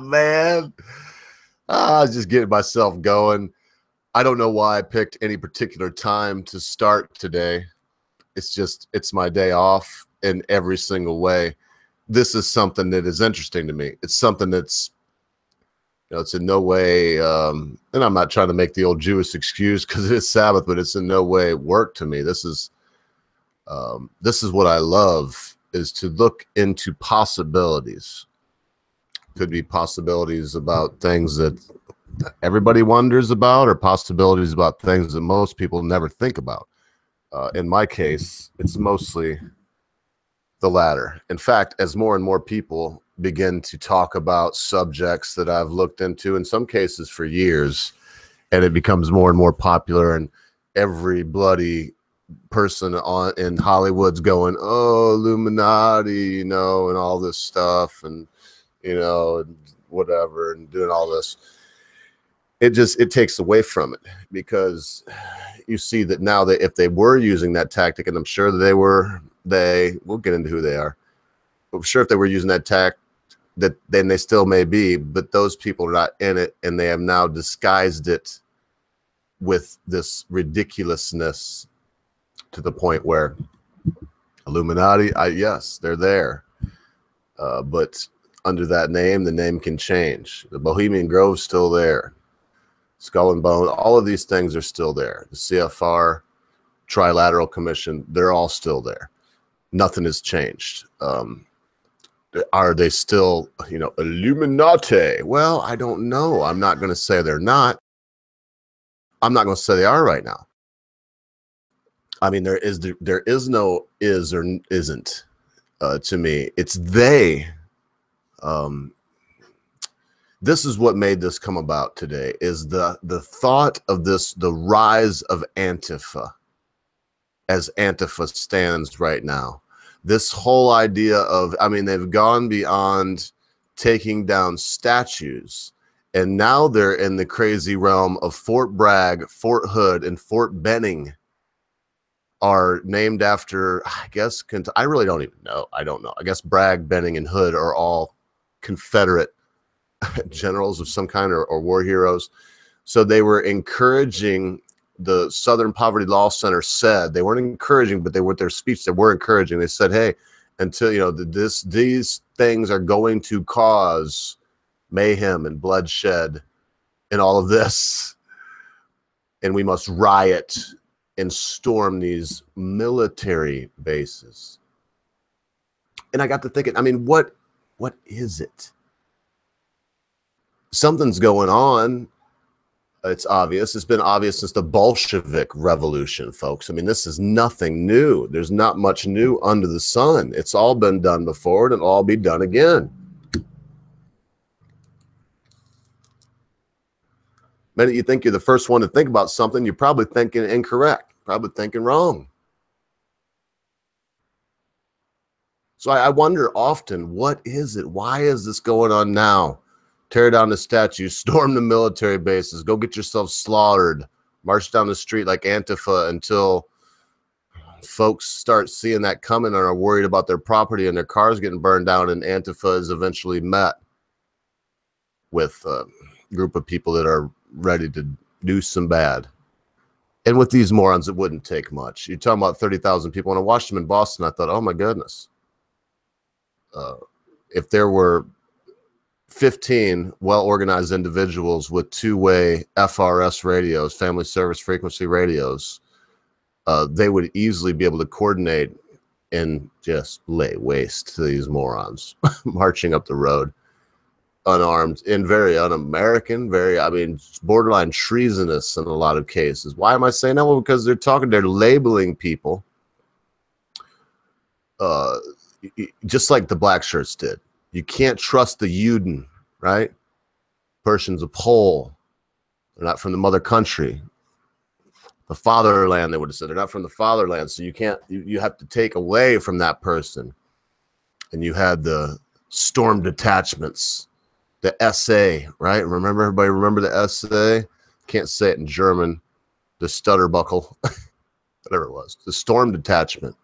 Man. I was just getting myself going. I don't know why I picked any particular time to start today. It's my day off in every single way. This is something that is interesting to me. It's something that's, it's in no way, and I'm not trying to make the old Jewish excuse because it is Sabbath, but it's in no way work to me. This is what I love, is to look into possibilities. Could be possibilities about things that everybody wonders about, or possibilities about things that most people never think about. In my case, it's mostly the latter. In fact, as more and more people begin to talk about subjects that I've looked into, in some cases for years, and it becomes more and more popular, and every bloody person in Hollywood's going, oh, Illuminati, and all this stuff, and whatever, and doing all this. It takes away from it, because you see that now that if they were using that tactic, and I'm sure that we'll get into who they are. I'm sure if they were using that tact, that then they still may be, but those people are not in it, and they have now disguised it with this ridiculousness to the point where Illuminati, yes, they're there. But under that name, the name can change. The Bohemian Grove's still there. Skull and Bone, all of these things are still there. The CFR, Trilateral Commission, they're all still there. Nothing has changed. Are they still, Illuminati? Well, I don't know. I'm not going to say they're not. I'm not going to say they are right now. I mean, there is no is or isn't to me. It's they. This is what made this come about today, is the thought of this, the rise of Antifa, as Antifa stands right now. This whole idea of, they've gone beyond taking down statues, and now they're in the crazy realm of Fort Bragg, Fort Hood, and Fort Benning are named after, I guess, I really don't even know. I don't know. I guess Bragg, Benning, and Hood are all Confederate generals of some kind, or war heroes. So they were encouraging, the Southern Poverty Law Center said, they weren't encouraging, but with their speech, they were encouraging. They said, hey, until, these things are going to cause mayhem and bloodshed and all of this, and we must riot and storm these military bases. And I got to thinking, what is it? Something's going on. It's obvious. It's been obvious since the Bolshevik Revolution, folks. This is nothing new. There's not much new under the sun. It's all been done before, and it'll all be done again. The minute you think you're the first one to think about something, you're probably thinking incorrect, probably thinking wrong. So I wonder often, what is it? Why is this going on now? Tear down the statues, storm the military bases, go get yourself slaughtered, march down the street like Antifa until folks start seeing that coming and are worried about their property and their cars getting burned down, and Antifa is eventually met with a group of people that are ready to do some bad. And with these morons, it wouldn't take much. You're talking about 30,000 people. When I watched them in Boston, I thought, oh my goodness. If there were 15 well-organized individuals with two-way FRS radios, family service frequency radios, they would easily be able to coordinate and just lay waste to these morons marching up the road unarmed and very un-American, borderline treasonous in a lot of cases. Why am I saying that? Well, because they're labeling people just like the black shirts did. You can't trust the Uden, right? Person's a Pole. They're not from the mother country. The fatherland, they would have said. They're not from the fatherland. So you can't, you have to take away from that person. And you had the storm detachments, the SA, right? Everybody remember the SA? Can't say it in German. The Stutterbuckle, whatever it was. The storm detachment,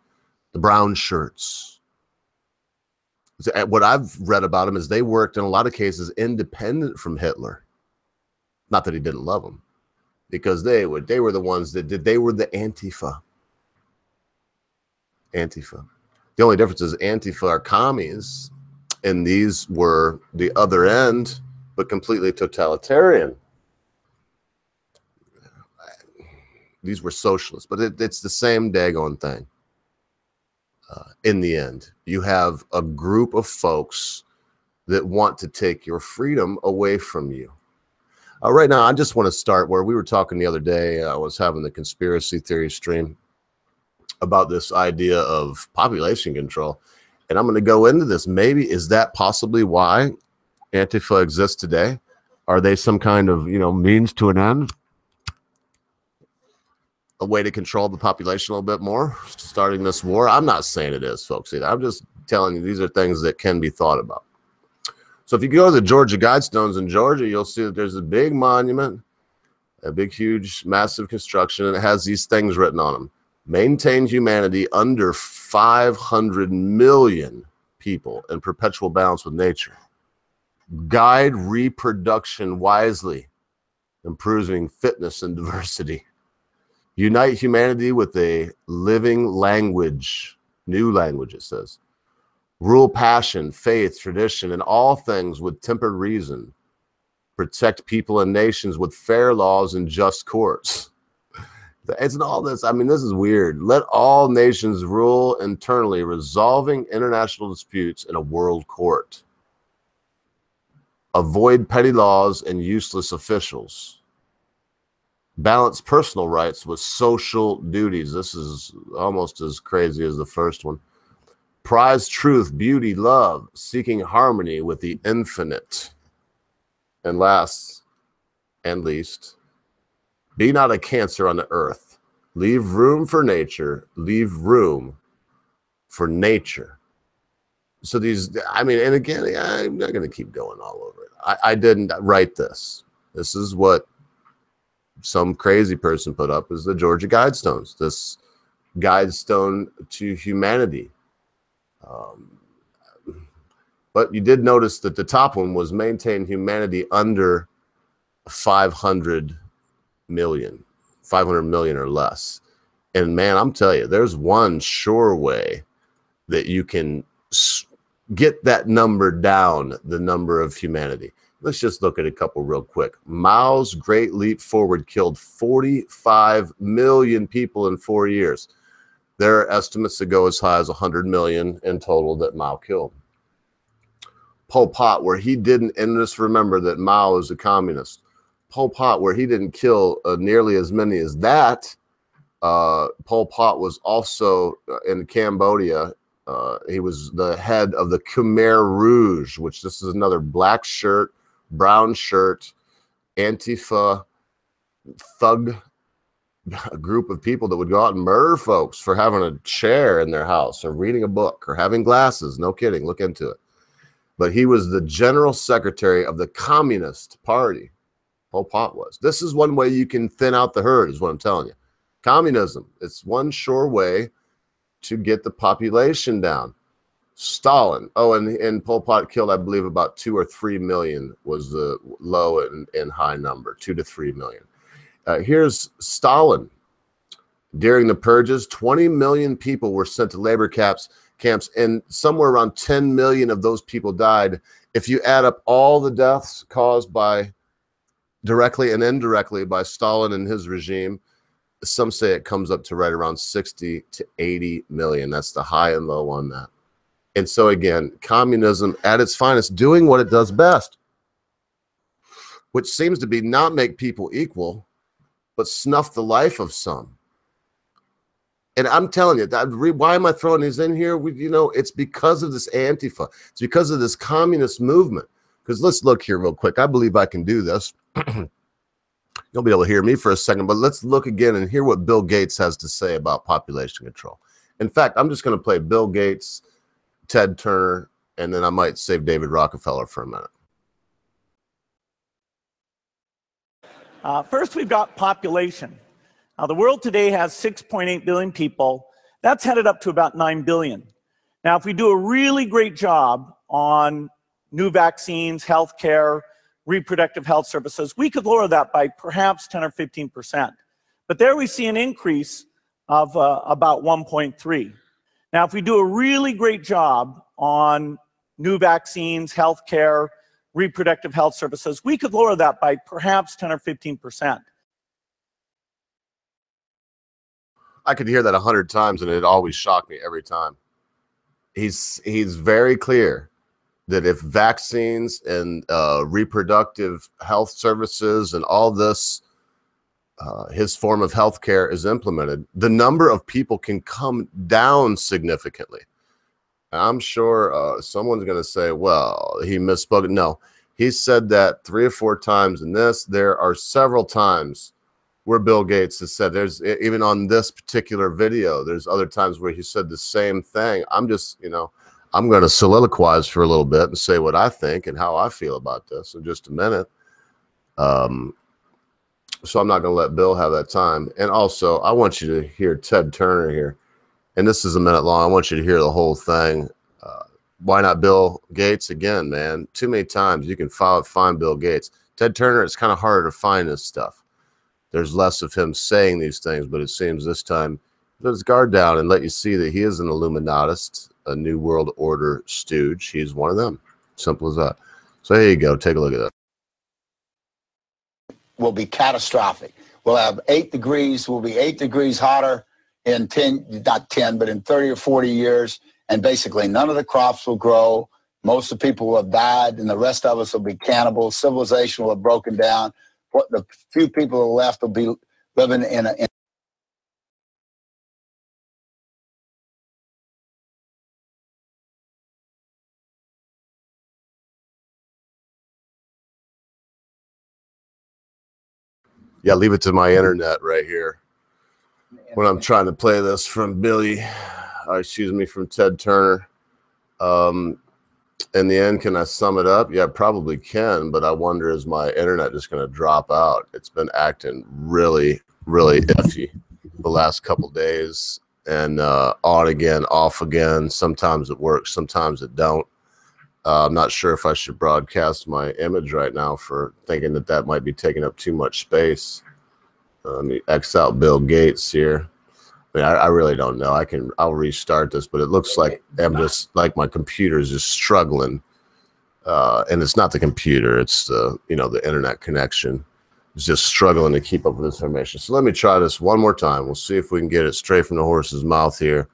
the brown shirts. What I've read about them is they worked in a lot of cases independent from Hitler. Not that he didn't love them, because they were the ones that did. They were the Antifa. Antifa. The only difference is Antifa are commies, and these were the other end, but completely totalitarian. These were socialists, but it's the same daggone thing. In the end, you have a group of folks that want to take your freedom away from you. Right now, I just want to start where we were talking the other day. I was having the conspiracy theory stream about this idea of population control. And I'm going to go into this. Maybe is that possibly why Antifa exists today? Are they some kind of, means to an end? A way to control the population a little bit more, starting this war? I'm not saying it is, folks, either. I'm just telling you these are things that can be thought about. So if you go to the Georgia Guidestones in Georgia, you'll see that there's a big monument, a big, huge, massive construction, and it has these things written on them. Maintain humanity under 500 million people in perpetual balance with nature. Guide reproduction wisely, improving fitness and diversity. Unite humanity with a living language, new language, it says. Rule passion, faith, tradition, and all things with tempered reason. Protect people and nations with fair laws and just courts. It's all this. I mean, this is weird. Let all nations rule internally, resolving international disputes in a world court. Avoid petty laws and useless officials. Balance personal rights with social duties. This is almost as crazy as the first one. Prize truth, beauty, love, seeking harmony with the infinite. And last and least, be not a cancer on the earth. Leave room for nature. Leave room for nature. So these, I mean, and again, I'm not going to keep going all over it. I didn't write this. This is what some crazy person put up as the Georgia Guidestones, this guidestone to humanity. But you did notice that the top one was maintain humanity under 500 million or less. And man, I'm telling you, there's one sure way that you can get that number down, the number of humanity. Let's just look at a couple real quick. Mao's Great Leap Forward killed 45 million people in 4 years. There are estimates that go as high as 100 million in total that Mao killed. Pol Pot, where he didn't, and just remember that Mao is a communist. Pol Pot, where he didn't kill nearly as many as that. Pol Pot was also in Cambodia. He was the head of the Khmer Rouge, which this is another black shirt, brown shirt, Antifa thug group of people that would go out and murder folks for having a chair in their house or reading a book or having glasses. No kidding. Look into it. But he was the general secretary of the Communist Party. Pol Pot was. This is one way you can thin out the herd, is what I'm telling you. Communism. It's one sure way to get the population down. Stalin. Oh, and Pol Pot killed, I believe, about 2 or 3 million was the low and high number, 2 to 3 million. Here's Stalin. During the purges, 20 million people were sent to labor camps, and somewhere around 10 million of those people died. If you add up all the deaths caused by directly and indirectly by Stalin and his regime, some say it comes up to right around 60 to 80 million. That's the high and low on that. And so again, communism at its finest, doing what it does best, which seems to be not make people equal, but snuff the life of some. And I'm telling you, why am I throwing these in here? It's because of this Antifa. It's because of this communist movement. Because let's look here real quick. I believe I can do this. You'll be able to hear me for a second, but let's look again and hear what Bill Gates has to say about population control. In fact, I'm just going to play Bill Gates, Ted Turner, and then I might save David Rockefeller for a minute. First, we've got population. Now, the world today has 6.8 billion people. That's headed up to about 9 billion. Now, if we do a really great job on new vaccines, healthcare, reproductive health services, we could lower that by perhaps 10 or 15%. But there we see an increase of about 1.3. Now, if we do a really great job on new vaccines, healthcare, reproductive health services, we could lower that by perhaps 10 or 15%. I could hear that 100 times, and it always shocked me every time. He's very clear that if vaccines and reproductive health services and all this, his form of healthcare is implemented, the number of people can come down significantly. I'm sure someone's going to say, well, he misspoke. No, he said that 3 or 4 times in this. There are several times where Bill Gates has said, there's even on this particular video, there's other times where he said the same thing. I'm just, I'm going to soliloquize for a little bit and say what I think and how I feel about this in just a minute. So I'm not going to let Bill have that time. And also, I want you to hear Ted Turner here. And this is a minute long. I want you to hear the whole thing. Why not Bill Gates again, man? Too many times you can find Bill Gates. Ted Turner, it's kind of harder to find this stuff. There's less of him saying these things, but it seems this time let his guard down and let you see that he is an Illuminatist, a New World Order stooge. He's one of them. Simple as that. So here you go. Take a look at that. Will be catastrophic. We'll have 8 degrees. We'll be 8 degrees hotter in 10, not 10, but in 30 or 40 years. And basically none of the crops will grow. Most of the people will have died, and the rest of us will be cannibals. Civilization will have broken down. What the few people who are left will be living in Yeah, leave it to my internet right here when I'm trying to play this from from Ted Turner. In the end, can I sum it up? Yeah, I probably can, but I wonder, is my internet just going to drop out? It's been acting really, really iffy the last couple days, and on again, off again. Sometimes it works, sometimes it don't. I'm not sure if I should broadcast my image right now for thinking that might be taking up too much space. Let me X out Bill Gates here. I mean, I really don't know. I'll restart this, but it looks like I'm just like my computer is just struggling. And it's not the computer, it's the internet connection. It's just struggling to keep up with this information. So let me try this one more time. We'll see if we can get it straight from the horse's mouth here.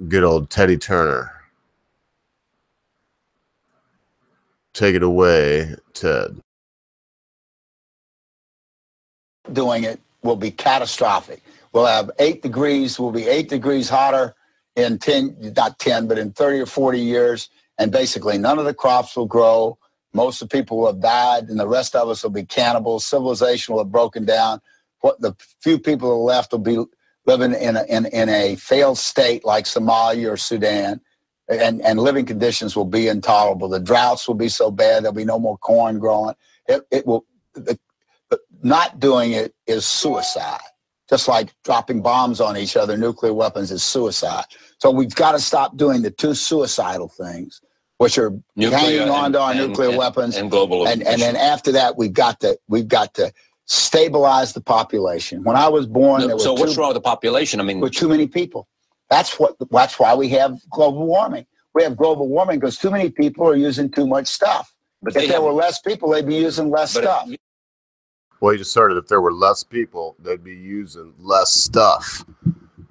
Good old Teddy Turner. Take it away, Ted. doing it will be catastrophic. We'll have 8 degrees. We'll be 8 degrees hotter in 10, not 10, but in 30 or 40 years. And basically none of the crops will grow. Most of the people will have died, and the rest of us will be cannibals. Civilization will have broken down. What the few people who are left will be living in a failed state like Somalia or Sudan, and living conditions will be intolerable. The droughts will be so bad there'll be no more corn growing. Not doing it is suicide. Just like dropping bombs on each other, nuclear weapons is suicide. So we've got to stop doing the 2 suicidal things, which are hanging on to our nuclear weapons and global. And then after that, we've got to stabilize the population. When I was born, there so were what's wrong with the population? I mean, with too many people. That's why we have global warming. We have global warming because too many people are using too much stuff. But if there were less people, they'd be using less stuff. Well, you just started. If there were less people, they'd be using less stuff.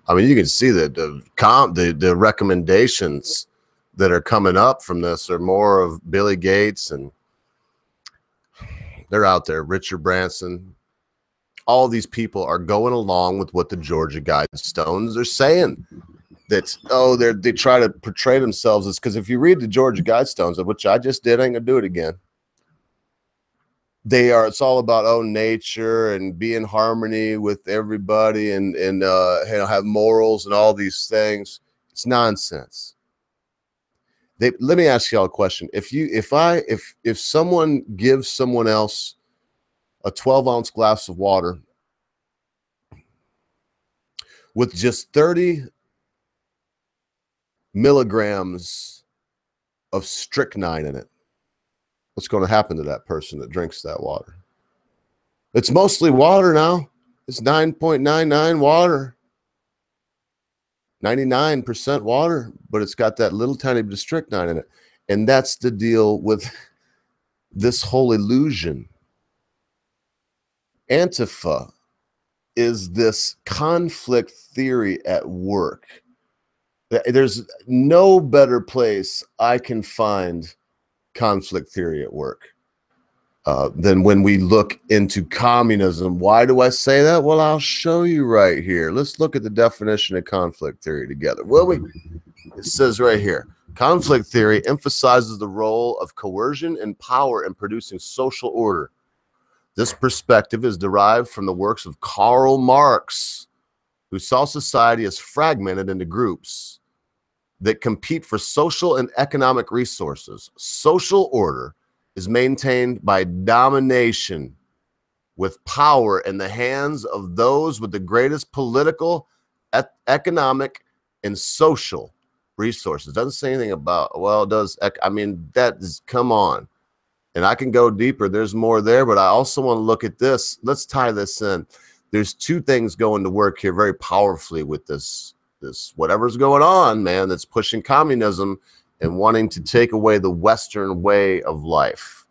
I mean, you can see that the recommendations that are coming up from this are more of Billy Gates, and they're out there. Richard Branson. All these people are going along with what the Georgia Guidestones are saying. That they try to portray themselves as, because if you read the Georgia Guidestones, of which I just did, I ain't gonna do it again. It's all about nature and be in harmony with everybody and have morals and all these things. It's nonsense. Let me ask y'all a question. If someone gives someone else a 12-ounce glass of water with just 30 milligrams of strychnine in it, what's going to happen to that person that drinks that water? It's mostly water now. It's 9.99 water. 99% water, but it's got that little tiny bit of strychnine in it. And that's the deal with this whole illusion. Antifa is this conflict theory at work. There's no better place I can find conflict theory at work than when we look into communism. Why do I say that? Well, I'll show you right here. Let's look at the definition of conflict theory together. Will we? It says right here, conflict theory emphasizes the role of coercion and power in producing social order. This perspective is derived from the works of Karl Marx, who saw society as fragmented into groups that compete for social and economic resources. Social order is maintained by domination, with power in the hands of those with the greatest political, economic, and social resources. Doesn't say anything about, well, it does. I mean, that is, come on. And I can go deeper. There's more there, but I also want to look at this. Let's tie this in. There's two things going to work here very powerfully with this whatever's going on, man, that's pushing communism and wanting to take away the Western way of life.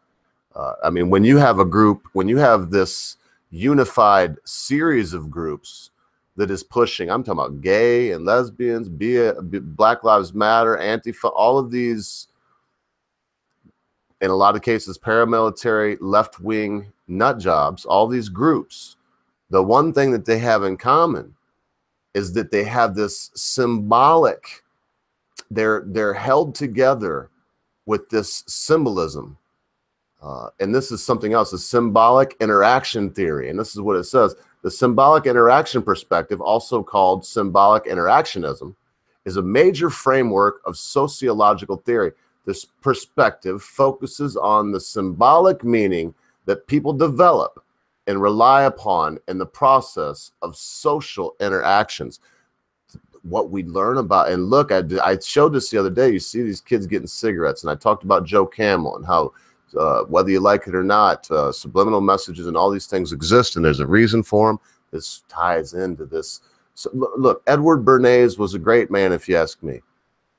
I mean, when you have a group, when you have this unified series of groups that is pushing, I'm talking about gay and lesbians, Black Lives Matter, Antifa, all of these, in a lot of cases, paramilitary, left-wing nut jobs, all these groups, the one thing that they have in common is that they have this symbolic, they're held together with this symbolism. And this is something else, a symbolic interaction theory. And this is what it says. The symbolic interaction perspective, also called symbolic interactionism, is a major framework of sociological theory. This perspective focuses on the symbolic meaning that people develop and rely upon in the process of social interactions. What we learn about, and look, I showed this the other day. You see these kids getting cigarettes, and I talked about Joe Camel and how whether you like it or not, subliminal messages and all these things exist, and there's a reason for them. This ties into this. So, look, Edward Bernays was a great man, if you ask me.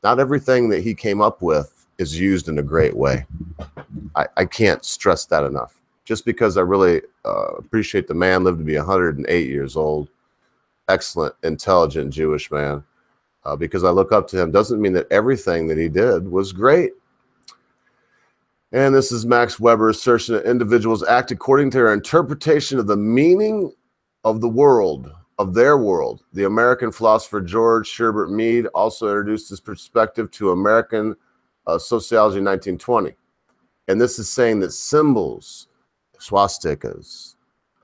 Not everything that he came up with is used in a great way. I can't stress that enough. Just because I really appreciate the man, lived to be 108 years old, excellent, intelligent Jewish man, because I look up to him, doesn't mean that everything that he did was great. And this is Max Weber assertion that individuals act according to their interpretation of the meaning of the world, of their world. The American philosopher George Herbert Mead also introduced this perspective to American sociology in 1920. And this is saying that symbols, swastikas,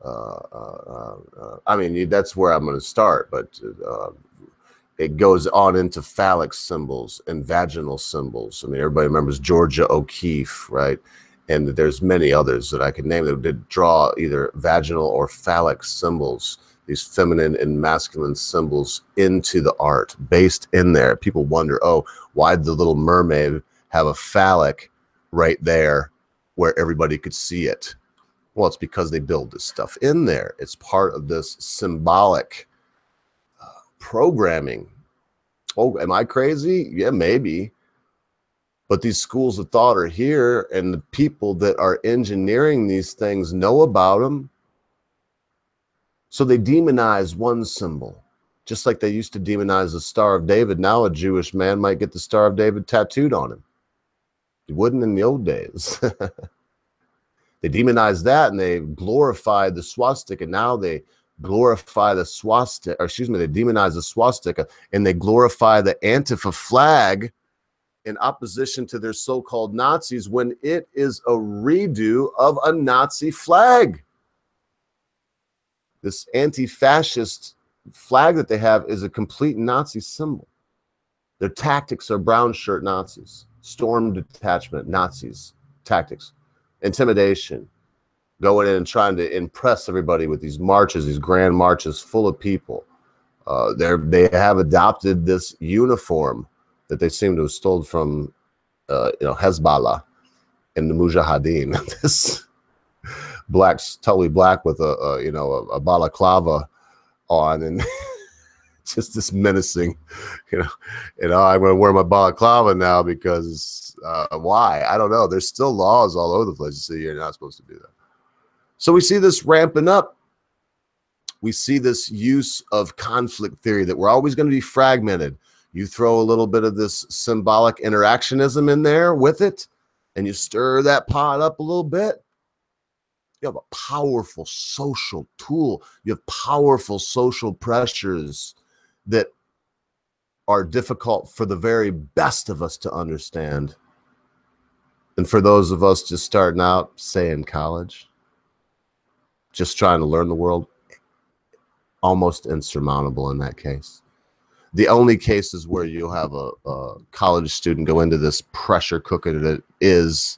I mean, that's where I'm going to start, but it goes on into phallic symbols and vaginal symbols. I mean, everybody remembers Georgia O'Keeffe, right? And there's many others that I can name that did draw either vaginal or phallic symbols, these feminine and masculine symbols into the art, based in there. People wonder, oh, why did the Little Mermaid have a phallic right there where everybody could see it? Well, it's because they build this stuff in there. It's part of this symbolic programming. Oh, am I crazy? Yeah, maybe. But these schools of thought are here, and the people that are engineering these things know about them. So they demonize one symbol, just like they used to demonize the Star of David. Now a Jewish man might get the Star of David tattooed on him. He wouldn't in the old days. They demonized that, and they glorified the swastika. Now they glorify the swastika, or excuse me, they demonize the swastika, and they glorify the Antifa flag in opposition to their so-called Nazis, when it is a redo of a Nazi flag. This anti-fascist flag that they have is a complete Nazi symbol. Their tactics are brown shirt Nazis, storm detachment Nazis, tactics, intimidation, going in and trying to impress everybody with these marches, these grand marches full of people. They have adopted this uniform that they seem to have stolen from, Hezbollah and the Mujahideen. This black's totally black with a balaclava on, and just this menacing, I'm going to wear my balaclava now because why? I don't know. There's still laws all over the place. So you're not supposed to do that. So we see this ramping up. We see this use of conflict theory that we're always going to be fragmented. You throw a little bit of this symbolic interactionism in there with it, and you stir that pot up a little bit. You have a powerful social tool. You have powerful social pressures that are difficult for the very best of us to understand. And for those of us just starting out, say in college, just trying to learn the world, almost insurmountable in that case. The only cases where you'll have a college student go into this pressure cooker that is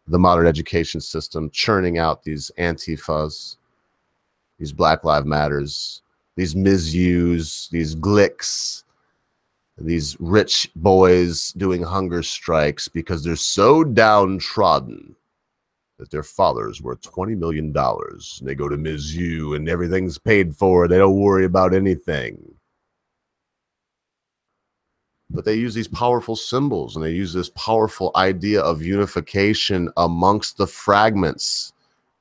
the modern education system, churning out these Antifas, these Black Lives Matters, these Ms. U's, these Glicks, these rich boys doing hunger strikes because they're so downtrodden that their father's worth $20 million. And they go to Ms. U and everything's paid for. They don't worry about anything. But they use these powerful symbols, and they use this powerful idea of unification amongst the fragments,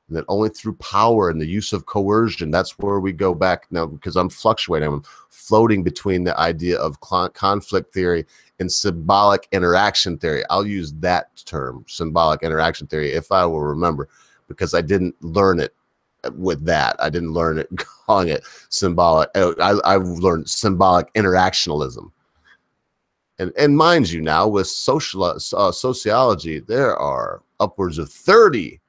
and that only through power and the use of coercion. That's where we go back now, because I'm fluctuating. I'm floating between the idea of conflict theory and symbolic interaction theory. I'll use that term, symbolic interaction theory, if I will remember, because I didn't learn it with that. I didn't learn it calling it symbolic. I've learned symbolic interactionalism. And mind you, now with sociology, there are upwards of 30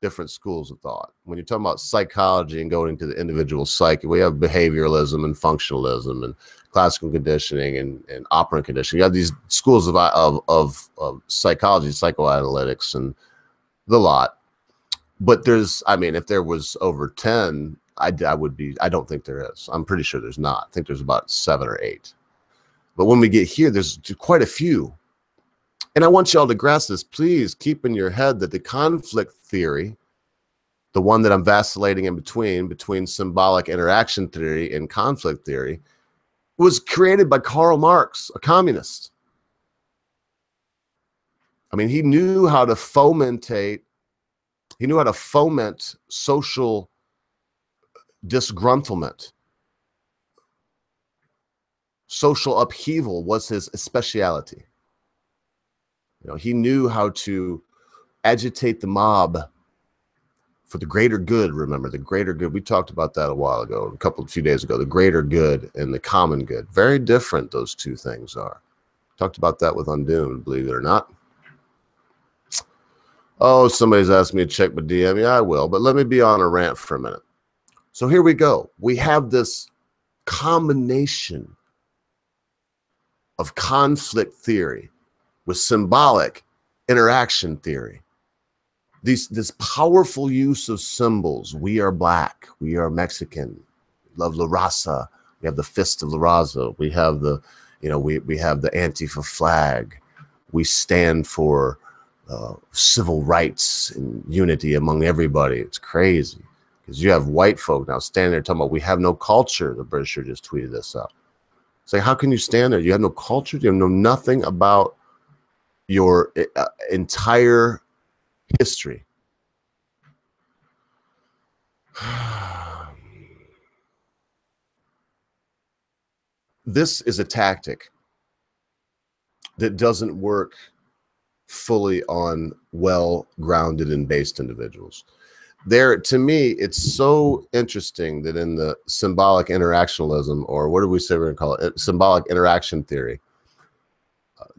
different schools of thought. When you're talking about psychology and going into the individual psyche, we have behavioralism and functionalism and classical conditioning and operant conditioning. You have these schools of psychology, psychoanalytics, and the lot. But there's, if there was over 10, I don't think there is. I'm pretty sure there's not. I think there's about 7 or 8. But when we get here, there's quite a few. And I want y'all to grasp this. Please keep in your head that the conflict theory, the one that I'm vacillating in between symbolic interaction theory and conflict theory, was created by Karl Marx, a communist. He knew how to foment social disgruntlement. Social upheaval was his specialty. He knew how to agitate the mob for the greater good. Remember, the greater good. We talked about that a few days ago. The greater good and the common good. Very different, those two things are. Talked about that with Undoomed, believe it or not. Oh, somebody's asked me to check my DM. Yeah, I will. But let me be on a rant for a minute. So here we go. We have this combination of conflict theory with symbolic interaction theory. This powerful use of symbols. We are black. We are Mexican. We love La Raza. We have the fist of La Raza. We have we have the Antifa flag. We stand for civil rights and unity among everybody. It's crazy because you have white folk now standing there talking about we have no culture. The Britisher just tweeted this out. Say, how can you stand there? You have no culture. You know nothing about your entire history. This is a tactic that doesn't work fully on well-grounded and based individuals. To me, it's so interesting that in the symbolic interactionalism, or what do we say we're going to call it? Symbolic interaction theory,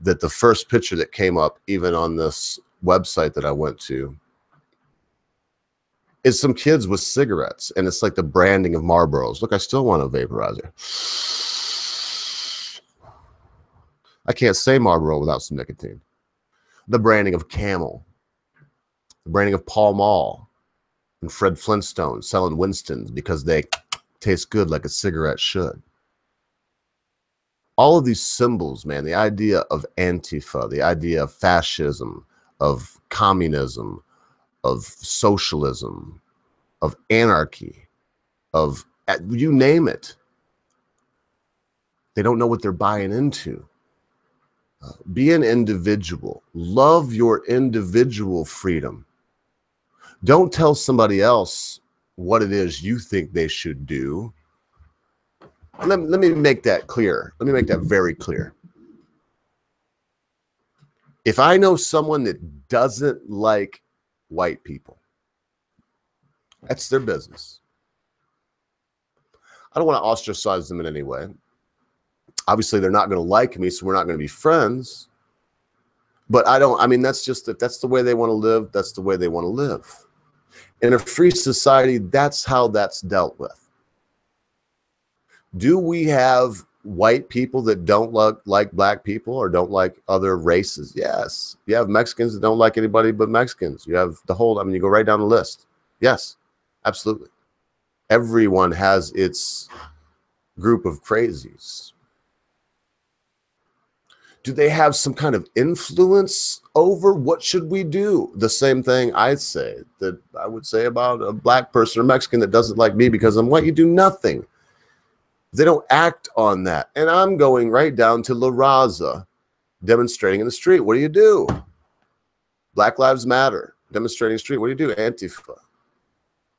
that the first picture that came up, even on this website that I went to, is some kids with cigarettes, and it's like the branding of Marlboros. Look, I still want a vaporizer. I can't say Marlboro without some nicotine. The branding of Camel, the branding of Pall Mall, and Fred Flintstone selling Winstons because they taste good like a cigarette should. all of these symbols, man, the idea of Antifa, the idea of fascism, of communism, of socialism, of anarchy, of you name it. They don't know what they're buying into. Be an individual. Love your individual freedom. Don't tell somebody else what it is you think they should do. Let me make that clear. Let me make that very clear. If I know someone that doesn't like white people, that's their business. I don't want to ostracize them in any way. Obviously, they're not going to like me, so we're not going to be friends. But I mean, that's just, if that's the way they want to live, that's the way they want to live. In a free society, that's how that's dealt with. Do we have white people that don't like black people or don't like other races? Yes. You have Mexicans that don't like anybody but Mexicans. You have the whole, I mean, you go right down the list. Yes, absolutely. Everyone has its group of crazies. Do they have some kind of influence over what should we do? The same thing I would say about a black person or Mexican that doesn't like me because I'm white. You do nothing. They don't act on that. And I'm going right down to La Raza demonstrating in the street. What do you do? Black Lives Matter demonstrating in the street. What do you do? Antifa,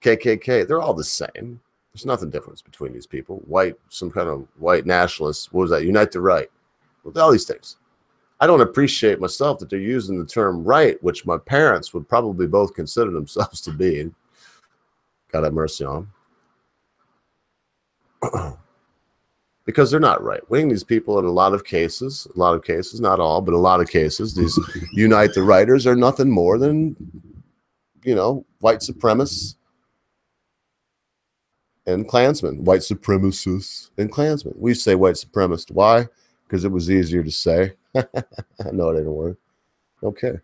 KKK. They're all the same. There's nothing different between these people. White, some kind of white nationalists. What was that? Unite the Right. With all these things. I don't appreciate myself that they're using the term right, which my parents would probably both consider themselves to be. God have mercy on them. Because they're not right. Wing these people in a lot of cases, not all, but a lot of cases, these Unite the Righters are nothing more than, you know, white supremacists and Klansmen. White supremacists and Klansmen. We say white supremacist. Why? Because it was easier to say. I know it ain't a word. Okay.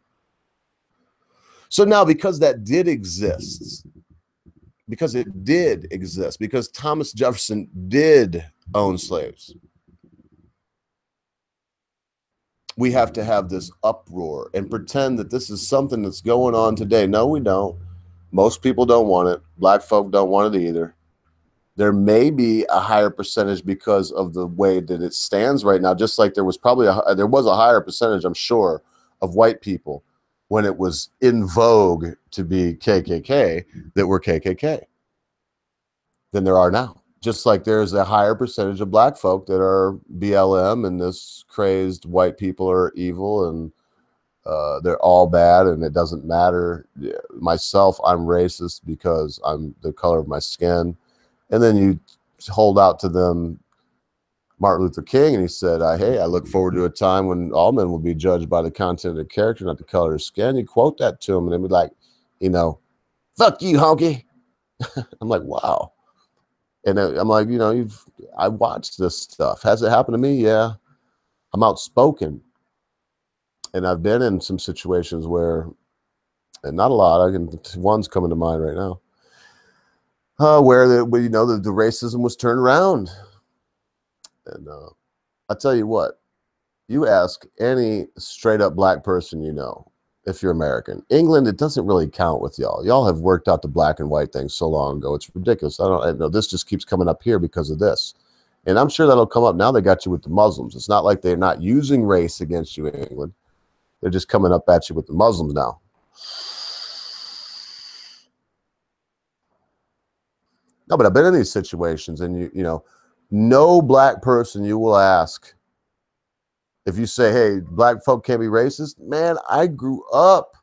So now, because that did exist, because Thomas Jefferson did own slaves, we have to have this uproar and pretend that this is something that's going on today. No, we don't. Most people don't want it. Black folk don't want it either. There may be a higher percentage because of the way that it stands right now, just like there was probably a higher percentage, I'm sure, of white people when it was in vogue to be KKK that were KKK than there are now. Just like there's a higher percentage of black folk that are BLM and this crazed white people are evil and they're all bad and it doesn't matter. Myself, I'm racist because I'm the color of my skin. And then you hold out to them Martin Luther King, and he said, hey, I look forward to a time when all men will be judged by the content of their character, not the color of skin. You quote that to him, and they'd be like, you know, fuck you, honky. I'm like, wow. And I'm like, you know, I watched this stuff. Has it happened to me? Yeah. I'm outspoken. And I've been in some situations where, and not a lot, one's coming to mind right now. Where the racism was turned around. And I'll tell you what, you ask any straight up black person you know, if you're American. England, it doesn't really count with y'all. Y'all have worked out the black and white thing so long ago. It's ridiculous. I know this just keeps coming up here because of this. And I'm sure that'll come up now. They got you with the Muslims. It's not like they're not using race against you in England. They're just coming up at you with the Muslims now. No, but I've been in these situations, and you know, no black person you will ask if you say, "Hey, black folk can't be racist." Man, I grew up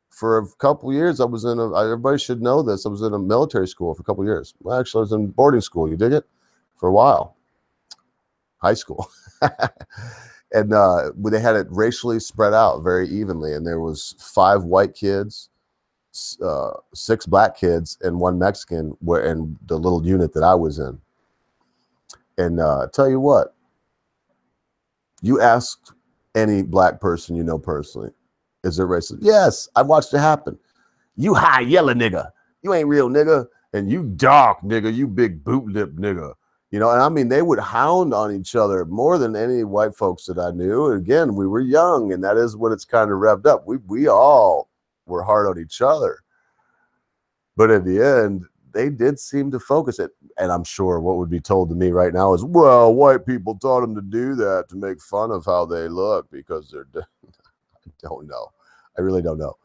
for a couple of years. Everybody should know this. I was in a military school for a couple of years. Well, actually, I was in boarding school. You dig it? For a while, high school, and they had it racially spread out very evenly, and there was 5 white kids, 6 black kids, and 1 Mexican in the little unit that I was in. And tell you what, you ask any black person you know personally, is it racist? Yes, I watched it happen. You high yellow nigga, you ain't real nigga, and you dark nigga, you big boot lip nigga. You know, and I mean, they would hound on each other more than any white folks that I knew. And again, we were young, and that is when it's kind of revved up. We all were hard on each other. But at the end, they did seem to focus it. And I'm sure what would be told to me right now is, well, white people taught them to do that to make fun of how they look because they're, I don't know. I really don't know.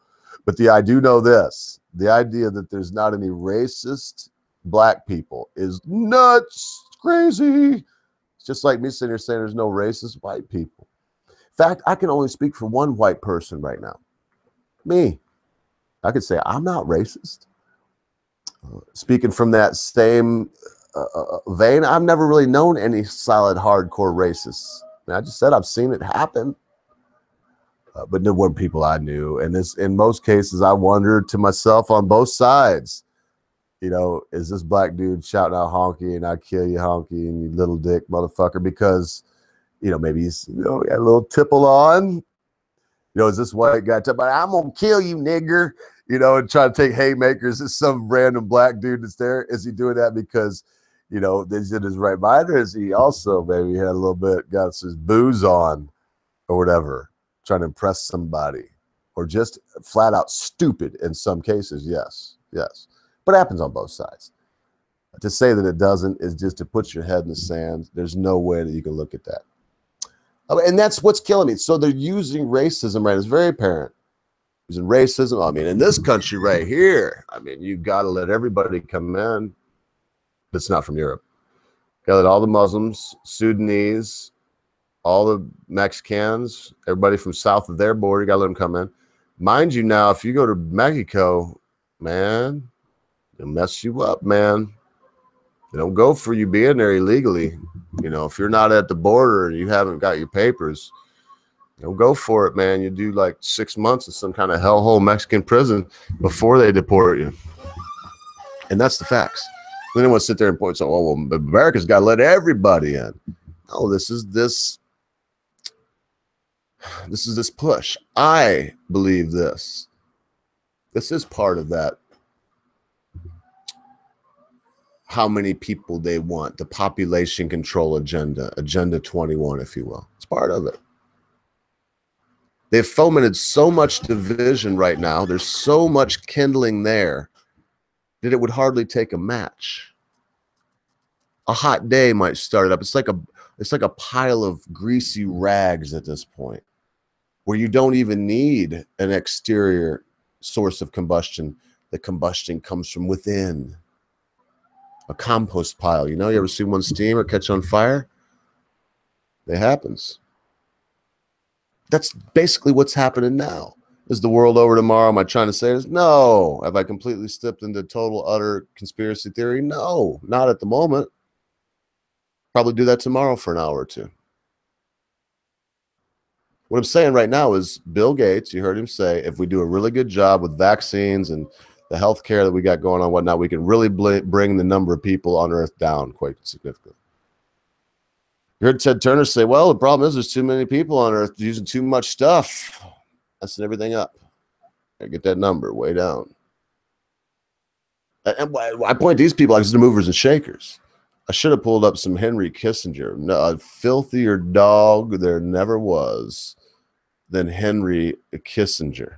But I do know this. The idea that there's not any racist black people is nuts, crazy. It's just like me sitting here saying there's no racist white people. In fact, I can only speak for one white person right now. Me. I could say I'm not racist. Speaking from that same vein, I've never really known any solid, hardcore racists. I mean, I just said I've seen it happen. But there weren't people I knew. And this, in most cases, I wondered to myself on both sides, you know, is this black dude shouting out honky and I kill you honky and you little dick motherfucker because, you know, maybe he's, you know, got a little tipple on. You know, is this white guy talking about, I'm going to kill you, nigger, you know, and try to take haymakers at some random black dude that's there? Is he doing that because, you know, he's in his right mind, or is he also maybe had a little bit, got his booze on or whatever, trying to impress somebody, or just flat out stupid in some cases? Yes, yes. But it happens on both sides. To say that it doesn't is just to put your head in the sand. There's no way that you can look at that. And that's what's killing me. So they're using racism, right? It's very apparent. Using racism. I mean, in this country right here, I mean, you got to let everybody come in that's not from Europe. Got to let all the Muslims, Sudanese, all the Mexicans, everybody from south of their border, you got to let them come in. Mind you, now, if you go to Mexico, man, they'll mess you up, man. They don't go for you being there illegally. You know, if you're not at the border and you haven't got your papers, don't go for it, man. You do like 6 months in some kind of hellhole Mexican prison before they deport you. And that's the facts. Then they want to sit there and point, so, oh, well, America's got to let everybody in. No, this is this push. I believe this. This is part of that. How many people they want, the population control agenda, Agenda 21, if you will. It's part of it. They've fomented so much division right now. There's so much kindling there that it would hardly take a match. A hot day might start it up. It's like a pile of greasy rags at this point, where you don't even need an exterior source of combustion. The combustion comes from within. A compost pile. You know, you ever see one steam or catch on fire? It happens. That's basically what's happening now. Is the world over tomorrow? Am I trying to say this? No. Have I completely slipped into total, utter conspiracy theory? No, not at the moment. Probably do that tomorrow for an hour or two. What I'm saying right now is Bill Gates, you heard him say, if we do a really good job with vaccines and the healthcare that we got going on, whatnot, we can really bring the number of people on Earth down quite significantly. You heard Ted Turner say, well, the problem is there's too many people on Earth using too much stuff. Messing everything up. I get that number way down. And I point these people out because they're movers and shakers. I should have pulled up some Henry Kissinger. No, a filthier dog there never was than Henry Kissinger.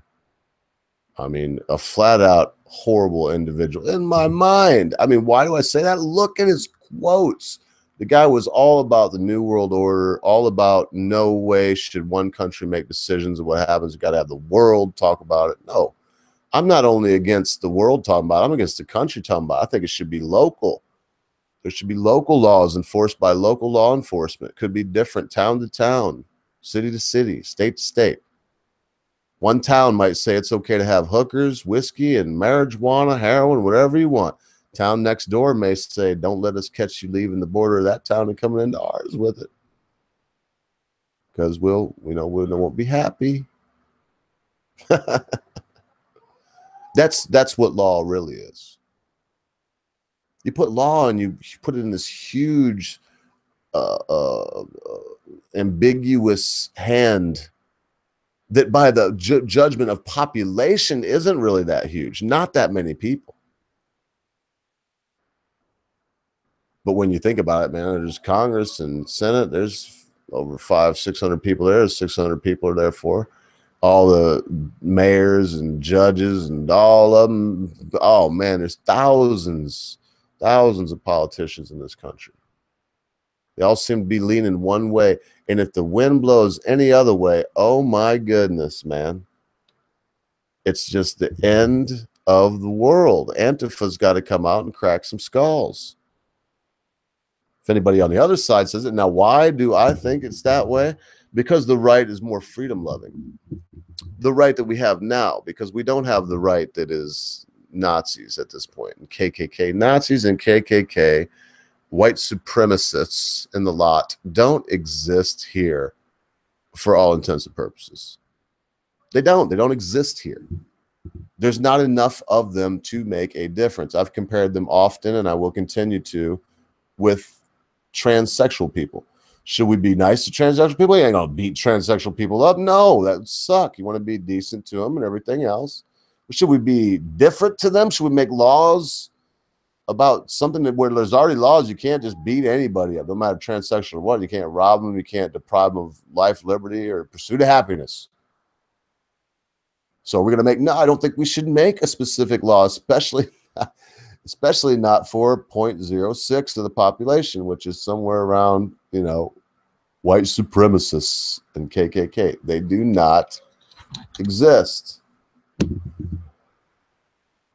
I mean, a flat out horrible individual in my mind. I mean, why do I say that? Look at his quotes. The guy was all about the New World Order, all about no way should one country make decisions of what happens. You got to have the world talk about it. No, I'm not only against the world talking about it, I'm against the country talking about it. I think it should be local. There should be local laws enforced by local law enforcement. It could be different town to town, city to city, state to state. One town might say it's okay to have hookers, whiskey, and marijuana, heroin, whatever you want. Town next door may say, don't let us catch you leaving the border of that town and coming into ours with it. Because we won't be happy. That's what law really is. You put law and you put it in this huge, ambiguous hand that by the judgment of population isn't really that huge. Not that many people. But when you think about it, man, there's Congress and Senate, there's over 500-600 people there. 600 people are there for all the mayors and judges and all of them. Oh man, there's thousands of politicians in this country. They all seem to be leaning one way. And if the wind blows any other way, oh my goodness, man, it's just the end of the world. Antifa's got to come out and crack some skulls. If anybody on the other side says it. Now, why do I think it's that way? Because the right is more freedom loving. The right that we have now, because we don't have the right that is Nazis at this point. And KKK, Nazis and KKK, white supremacists in the lot, don't exist here for all intents and purposes. They don't exist here. There's not enough of them to make a difference. I've compared them often, and I will continue to, with transsexual people. Should we be nice to transsexual people? You ain't gonna beat transsexual people up. No, that would suck. You want to be decent to them and everything else. Should we be different to them? Should we make laws about something that where there's already laws? You can't just beat anybody up, no matter transsexual or what. You can't rob them. You can't deprive them of life, liberty, or pursuit of happiness. So we're gonna make no. I don't think we should make a specific law, especially not for 0.06 of the population, which is somewhere around, you know, white supremacists and KKK. They do not exist.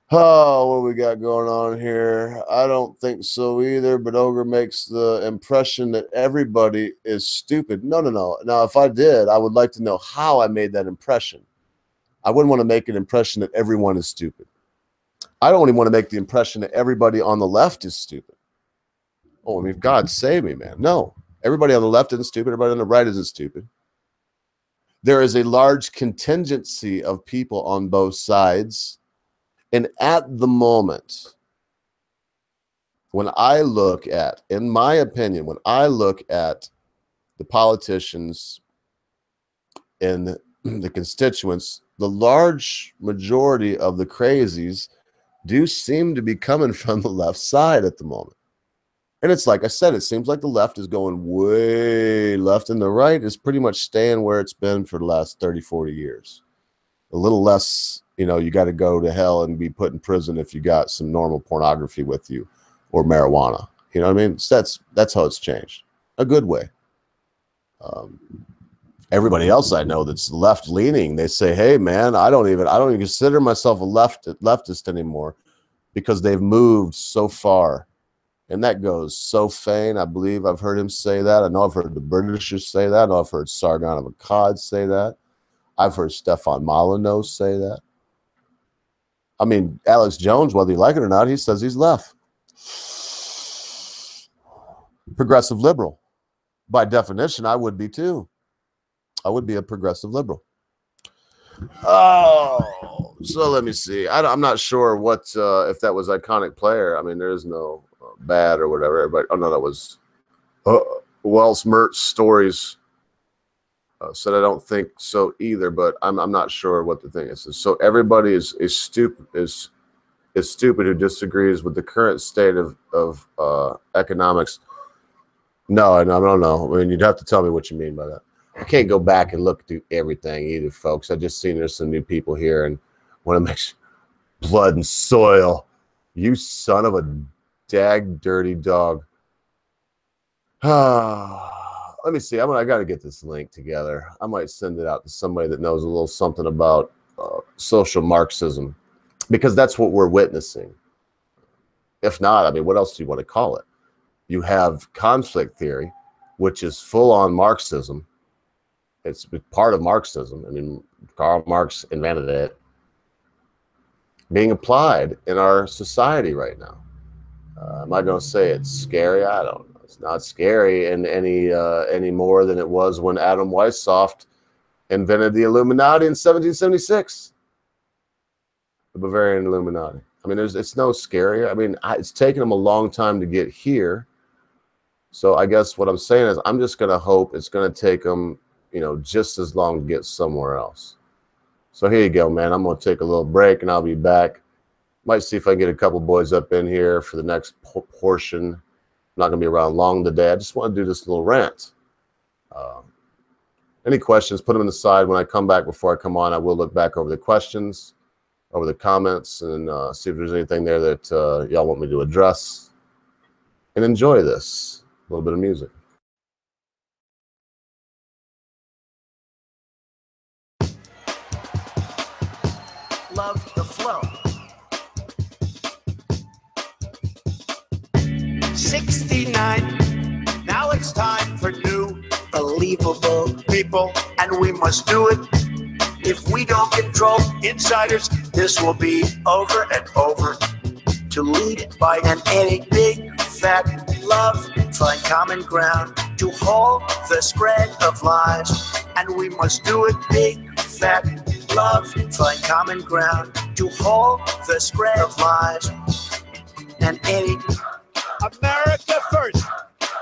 Oh, what we got going on here? I don't think so either, but Ogre makes the impression that everybody is stupid. No. Now, if I did, I would like to know how I made that impression. I wouldn't want to make an impression that everyone is stupid. I don't even want to make the impression that everybody on the left is stupid. Oh, I mean, God save me, man. No, everybody on the left isn't stupid. Everybody on the right isn't stupid. There is a large contingency of people on both sides. And at the moment, when I look at, in my opinion, when I look at the politicians and the constituents, the large majority of the crazies do seem to be coming from the left side at the moment. And it's like I said, it seems like the left is going way left and the right is pretty much staying where it's been for the last 30, 40 years. A little less, you know, you got to go to hell and be put in prison if you got some normal pornography with you or marijuana. You know what I mean? So that's how it's changed. A good way. Everybody else I know that's left leaning, they say, hey man, I don't even consider myself a leftist anymore because they've moved so far. And that goes so Fain. I believe I've heard him say that. I know I've heard the Britishers say that. I know I've heard Sargon of Akkad say that. I've heard Stefan Molyneux say that. I mean, Alex Jones, whether you like it or not, he says he's left. Progressive liberal. By definition, I would be too. I would be a progressive liberal. Oh, so let me see. I'm not sure what if that was Iconic Player. I mean, there is no bad or whatever. Everybody, oh no, that was Wells Mertz Stories. Said I don't think so either, but I'm not sure what the thing is. So everybody is stupid who disagrees with the current state of economics. No, I don't know. I mean, you'd have to tell me what you mean by that. I can't go back and look through everything either, folks. I just seen there's some new people here and want to make blood and soil. You son of a dag dirty dog. Let me see. I got to get this link together. I might send it out to somebody that knows a little something about social Marxism, because that's what we're witnessing. If not, I mean, what else do you want to call it? You have conflict theory, which is full-on Marxism. It's part of Marxism. I mean, Karl Marx invented it, being applied in our society right now. Am I going to say it's scary? I don't know. It's not scary any more than it was when Adam Weishaupt invented the Illuminati in 1776. The Bavarian Illuminati. I mean, it's no scary. I mean, it's taken them a long time to get here. So I guess what I'm saying is I'm just going to hope it's going to take them, you know, just as long to get somewhere else. So here you go, man. I'm going to take a little break and I'll be back. Might see if I can get a couple boys up in here for the next portion. not going to be around long today. I just want to do this little rant. Any questions, put them in the side. When I come back, before I come on, I will look back over the questions, over the comments, and see if there's anything there that y'all want me to address. And enjoy this little bit of music. Love the flow. 69. Now it's time for new, believable people, and we must do it. If we don't control insiders, this will be over and over. To lead by an any big fat love, find common ground to halt the spread of lies, and we must do it big fat love, find common ground to halt the spread of lies, and any America first.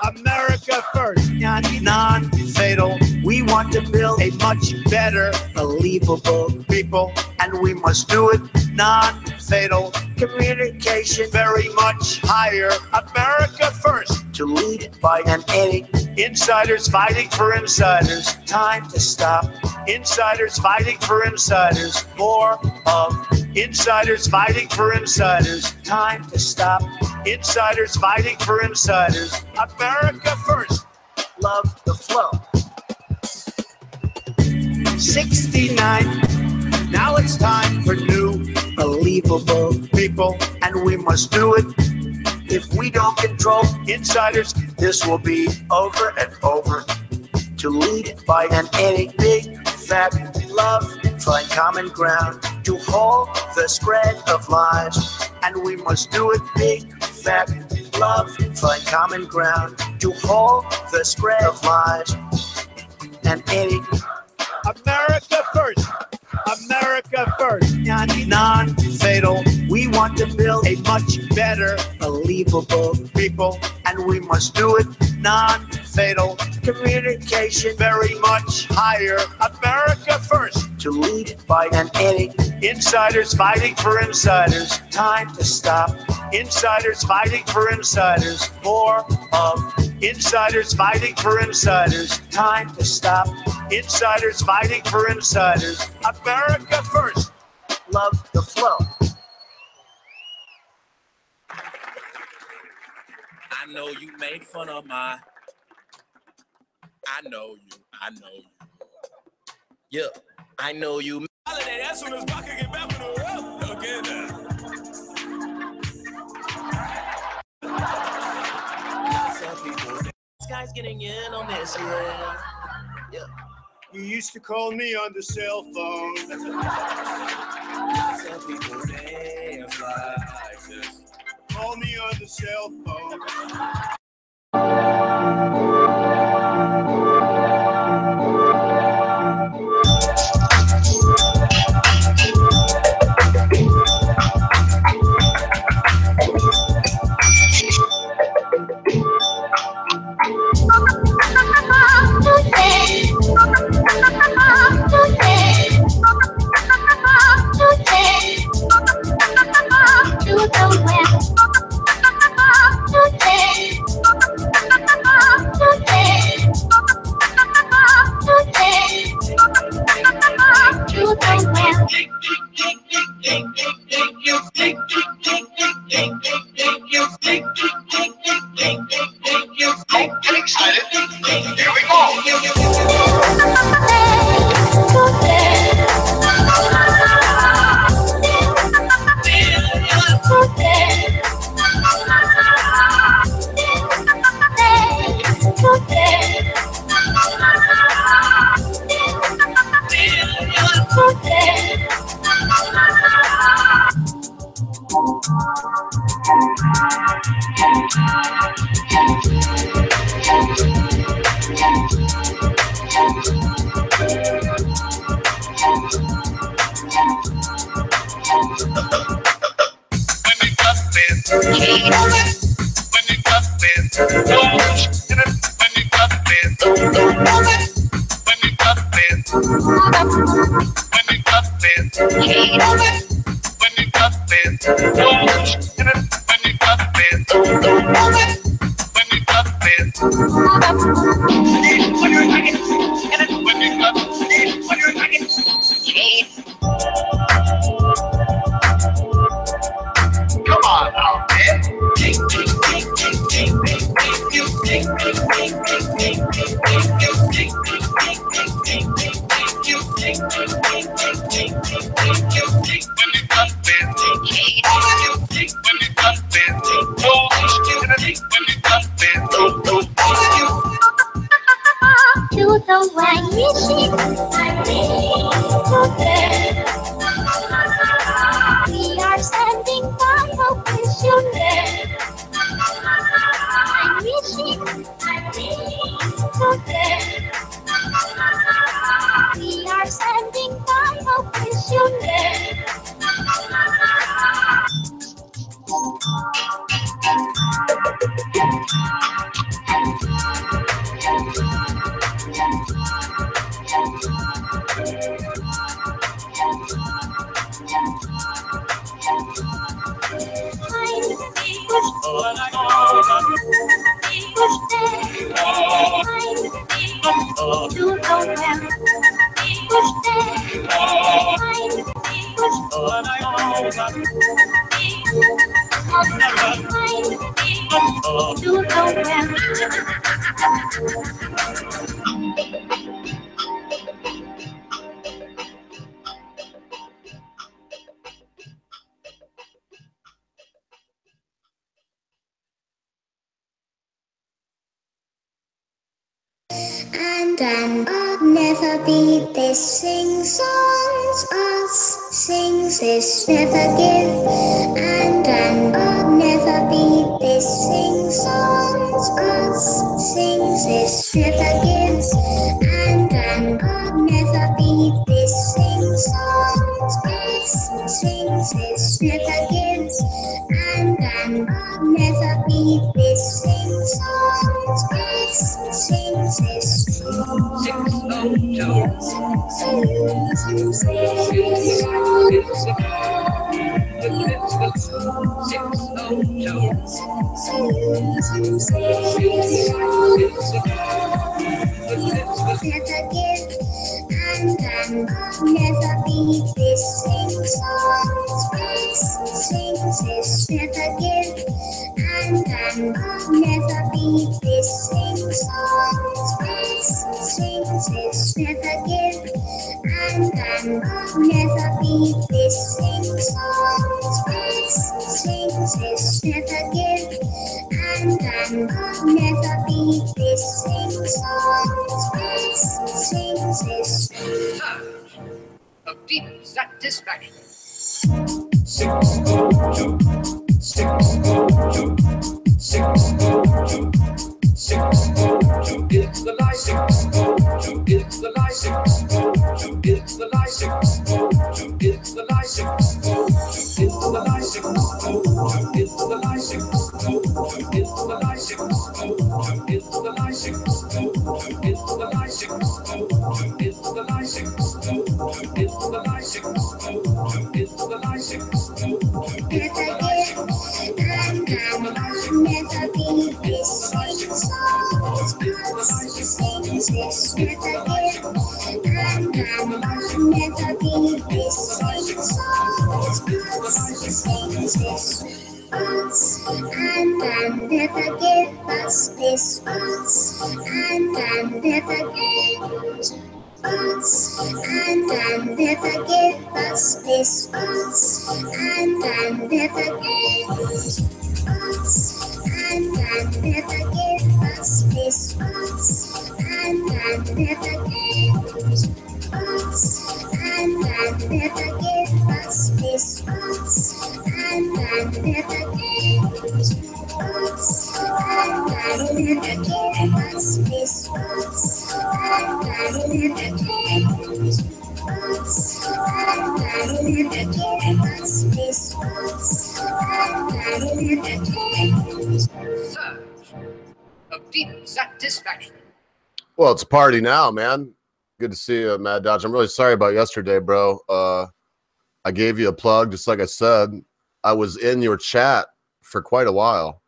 America first, non-fatal. We want to build a much better, believable people, and we must do it non-fatal. Communication very much higher. America first, to lead by an any insiders fighting for insiders. Time to stop insiders fighting for insiders. More of insiders fighting for insiders. Time to stop insiders fighting for insiders. America first. Love the flow. 69. Now it's time for new, believable people, and we must do it. If we don't control insiders, this will be over and over. To lead by an any big fat love, find common ground to halt the spread of lies, and we must do it big fat love, find common ground to halt the spread of lies, and any America first. America first, non-fatal. We want to build a much better, believable people, and we must do it non-fatal. Communication very much higher. America first, to lead by an any insiders fighting for insiders. Time to stop insiders fighting for insiders. More of insiders fighting for insiders. Time to stop insiders fighting for insiders. America first. Love the flow. I know you made fun of my. I know you. Yeah, I know you. Holiday, as soon as I can get back on the road again. Some people, this guy's getting in on this, yeah. You used to call me on the cell phone. Some people dance like this. Call me on the cell phone. To the one missing, we are standing by open shoulder. I'm missing, we are standing by open shoulder. And I'll never be this. Sing songs, us sings this, never give. And I'll never be this. Sing songs, us sings this, never gives. And I'll never be this. Sing songs, us sings this, never gives. And I'll never be this. Sing songs, us sings this. surge of deep satisfaction. Well, it's a party now, man. Good to see you, Mad Dodge. I'm really sorry about yesterday, bro. I gave you a plug, just like I said. I was in your chat for quite a while.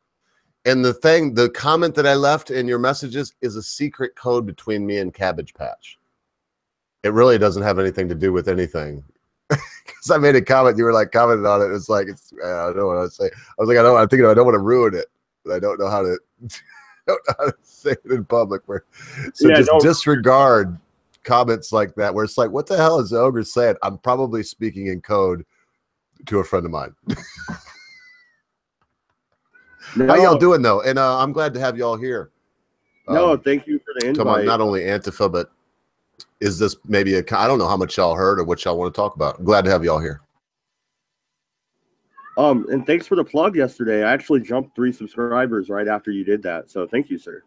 And the comment that I left in your messages is a secret code between me and Cabbage Patch. It really doesn't have anything to do with anything. Because I made a comment, you were like commenting on it. It's like, I don't know what I would say. I was like, I don't want to ruin it, but I don't know how to, say it in public. So yeah, just disregard comments like that where it's like, what the hell is the ogre saying? I'm probably speaking in code to a friend of mine. No, How y'all doing though? And I'm glad to have y'all here. No, thank you for the invite. Talking about not only Antifa, but is this maybe I don't know how much y'all heard or what y'all want to talk about. I'm glad to have y'all here. And thanks for the plug yesterday. I actually jumped 3 subscribers right after you did that. So thank you, sir.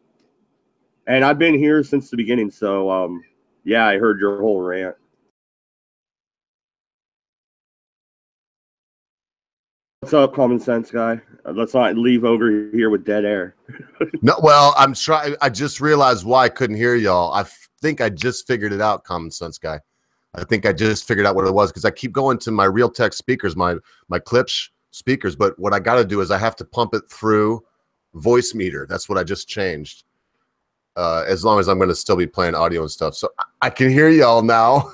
And I've been here since the beginning. So, yeah, I heard your whole rant. What's up, common sense guy? Let's not leave Ogre here with dead air. No, well, I'm trying. I just realized why I couldn't hear y'all. I think I just figured it out, common sense guy. I think I just figured out what it was because I keep going to my Realtek speakers, my Klipsch speakers. But what I got to do is I have to pump it through Voicemeeter. That's what I just changed. As long as I'm going to still be playing audio and stuff. So I can hear y'all now.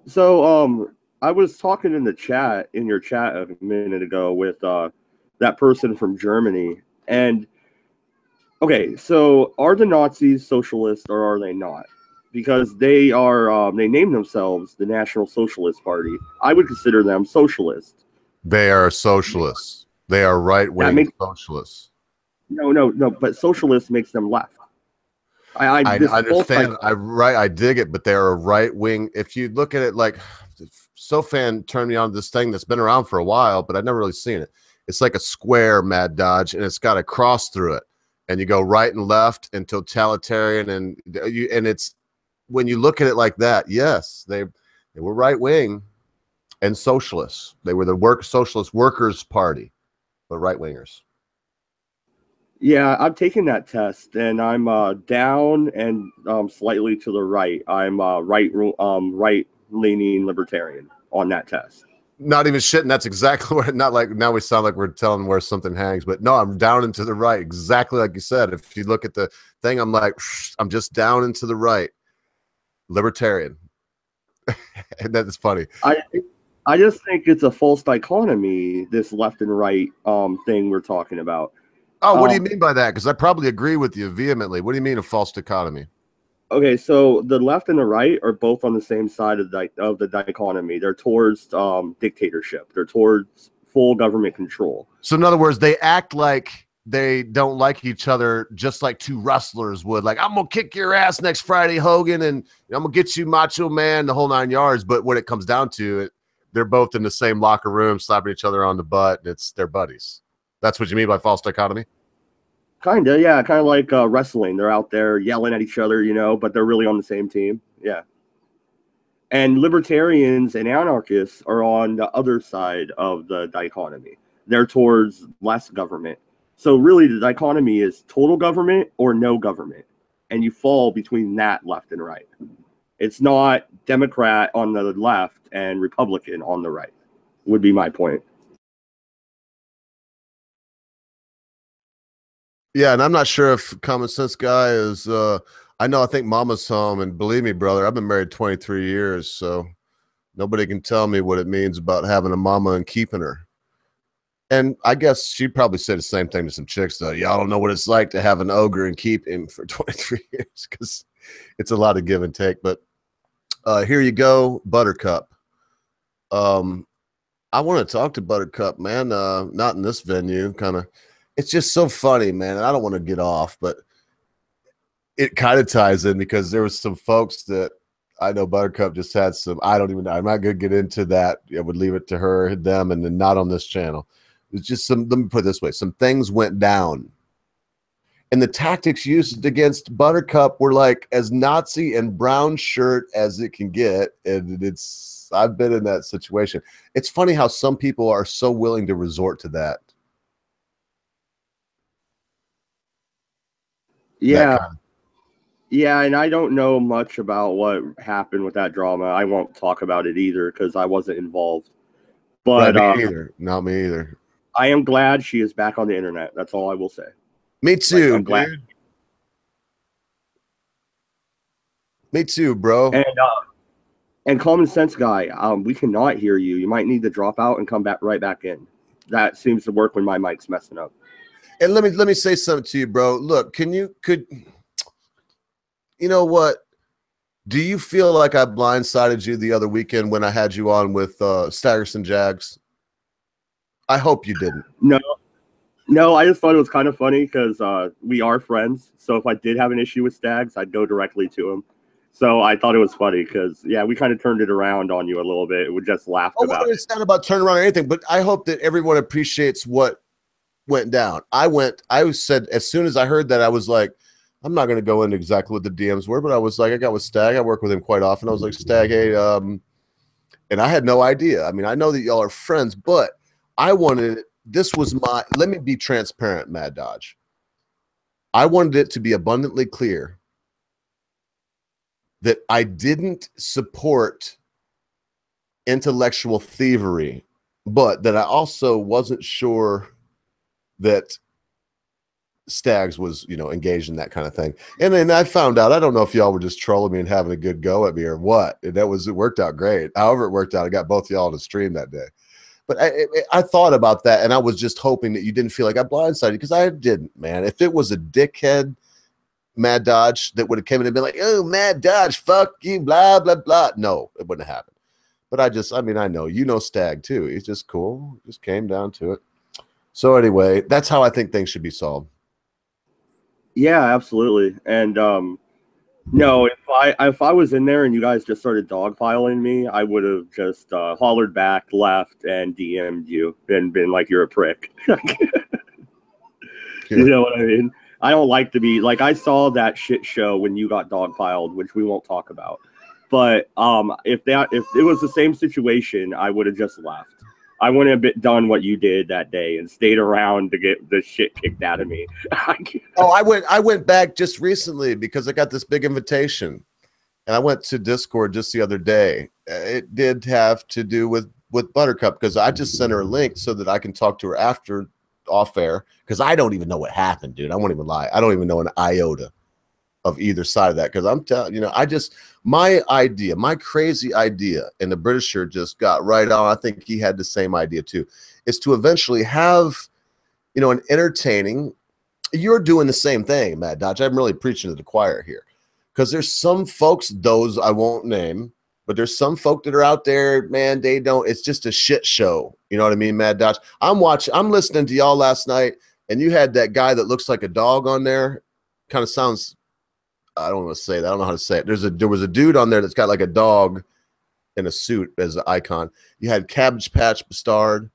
So, I was talking in your chat a minute ago with that person from Germany. And, okay, so are the Nazis socialists or are they not? Because they are, they name themselves the National Socialist Party. I would consider them socialists. They are socialists. They are right-wing socialists. No, but socialist makes them left. I understand. I dig it, but they're a right wing. If you look at it like SoFan turned me on to this thing that's been around for a while, but I've never really seen it. It's like a square, Mad Dodge, and it's got a cross through it, and you go right and left and totalitarian, and it's when you look at it like that, yes, they were right wing and socialists. They were the socialist workers' party, but right wingers. Yeah, I'm taking that test, and I'm down and slightly to the right. I'm right-leaning libertarian on that test. Not even shitting. That's exactly where. Not like now we sound like we're telling where something hangs, but no, I'm down and to the right, exactly like you said. If you look at the thing, I'm like, I'm just down and to the right, libertarian, and that's funny. I just think it's a false dichotomy. This left and right thing we're talking about. Oh, what do you mean by that? Because I probably agree with you vehemently. What do you mean a false dichotomy? Okay, so the left and the right are both on the same side of the dichotomy. They're towards dictatorship. They're towards full government control. So in other words, they act like they don't like each other, just like two wrestlers would. Like, I'm going to kick your ass next Friday, Hogan, and I'm going to get you Macho Man, the whole 9 yards. But when it comes down to it, they're both in the same locker room, slapping each other on the butt, and it's their buddies. That's what you mean by false dichotomy? Kind of, yeah. Kind of like wrestling. They're out there yelling at each other, but they're really on the same team. Yeah. And libertarians and anarchists are on the other side of the dichotomy. They're towards less government. So really the dichotomy is total government or no government. And you fall between that left and right. It's not Democrat on the left and Republican on the right, would be my point. Yeah, and I'm not sure if common sense guy is I think mama's home, and believe me, brother, I've been married 23 years, so nobody can tell me what it means about having a mama and keeping her. And I guess she'd probably say the same thing to some chicks, though. Y'all don't know what it's like to have an ogre and keep him for 23 years because it's a lot of give and take. But here you go, Buttercup. I want to talk to Buttercup, man. Not in this venue, kind of. It's just so funny, man. And I don't want to get off, but it kind of ties in because there was some folks that I know Buttercup just had some. I don't even know. I'm not going to get into that. I would leave it to her, them, and then not on this channel. It's just some, let me put it this way. Some things went down. And the tactics used against Buttercup were like as Nazi and brown shirt as it can get. And I've been in that situation. It's funny how some people are so willing to resort to that. Yeah. Yeah, and I don't know much about what happened with that drama. I won't talk about it either because I wasn't involved. But right, me either. Not me either. I am glad she is back on the internet. That's all I will say. Me too, I'm glad. dude. Me too, bro. And common sense guy, we cannot hear you. You might need to drop out and come back right back in. That seems to work when my mic's messing up. And let me say something to you, bro. Look, you know what? Do you feel like I blindsided you the other weekend when I had you on with Staggerson Jags? I hope you didn't. No, I just thought it was kind of funny because we are friends. So if I did have an issue with Stags, I'd go directly to him. So I thought it was funny because, yeah, we kind of turned it around on you a little bit. We just laughed about it. It's not about turning around or anything, but I hope that everyone appreciates what went down. I said, as soon as I heard that, I was like, I'm not going to go into exactly what the DMs were, but I was like, I got with Stag. I work with him quite often. I was like, Stag, hey, and I had no idea. I mean, I know that y'all are friends, but I wanted, let me be transparent, Mad Dodge. I wanted it to be abundantly clear that I didn't support intellectual thievery, but that I also wasn't sure that Stags was, engaged in that kind of thing. And then I found out, I don't know if y'all were just trolling me and having a good go at me or what. And it worked out great. However it worked out, I got both y'all to stream that day. But I thought about that, and I was just hoping that you didn't feel like I blindsided you, because I didn't, man. If it was a dickhead Mad Dodge that would have come in and been like, oh, Mad Dodge, fuck you, blah, blah, blah. No, it wouldn't have happened. But I know, Stag too. He's just cool. Just came down to it. So anyway, that's how I think things should be solved. Yeah, absolutely. And no, if I was in there and you guys just started dogpiling me, I would have just hollered back, left, and DM'd you and been like, you're a prick. You know what I mean? I don't like to be like, I saw that shit show when you got dogpiled, which we won't talk about. But if it was the same situation, I would have just left. I wouldn't have done what you did that day and stayed around to get the shit kicked out of me. I went back just recently because I got this big invitation, and I went to Discord just the other day. It did have to do with Buttercup, because I just sent her a link so that I can talk to her after off air, because I don't even know what happened, dude. I won't even lie. I don't even know an iota of either side of that, because I'm telling you, my crazy idea, and the Britisher just got right on. I think he had the same idea too, is to eventually have, an entertaining. You're doing the same thing, Mad Dodge. I'm really preaching to the choir here, because there's some folks, those I won't name, but there's some folk that are out there, man, they don't, it's just a shit show. You know what I mean, Mad Dodge? I'm listening to y'all last night, and you had that guy that looks like a dog on there. Kind of sounds, I don't want to say that. I don't know how to say it. There was a dude on there that's got like a dog in a suit as an icon. You had Cabbage Patch Bastard.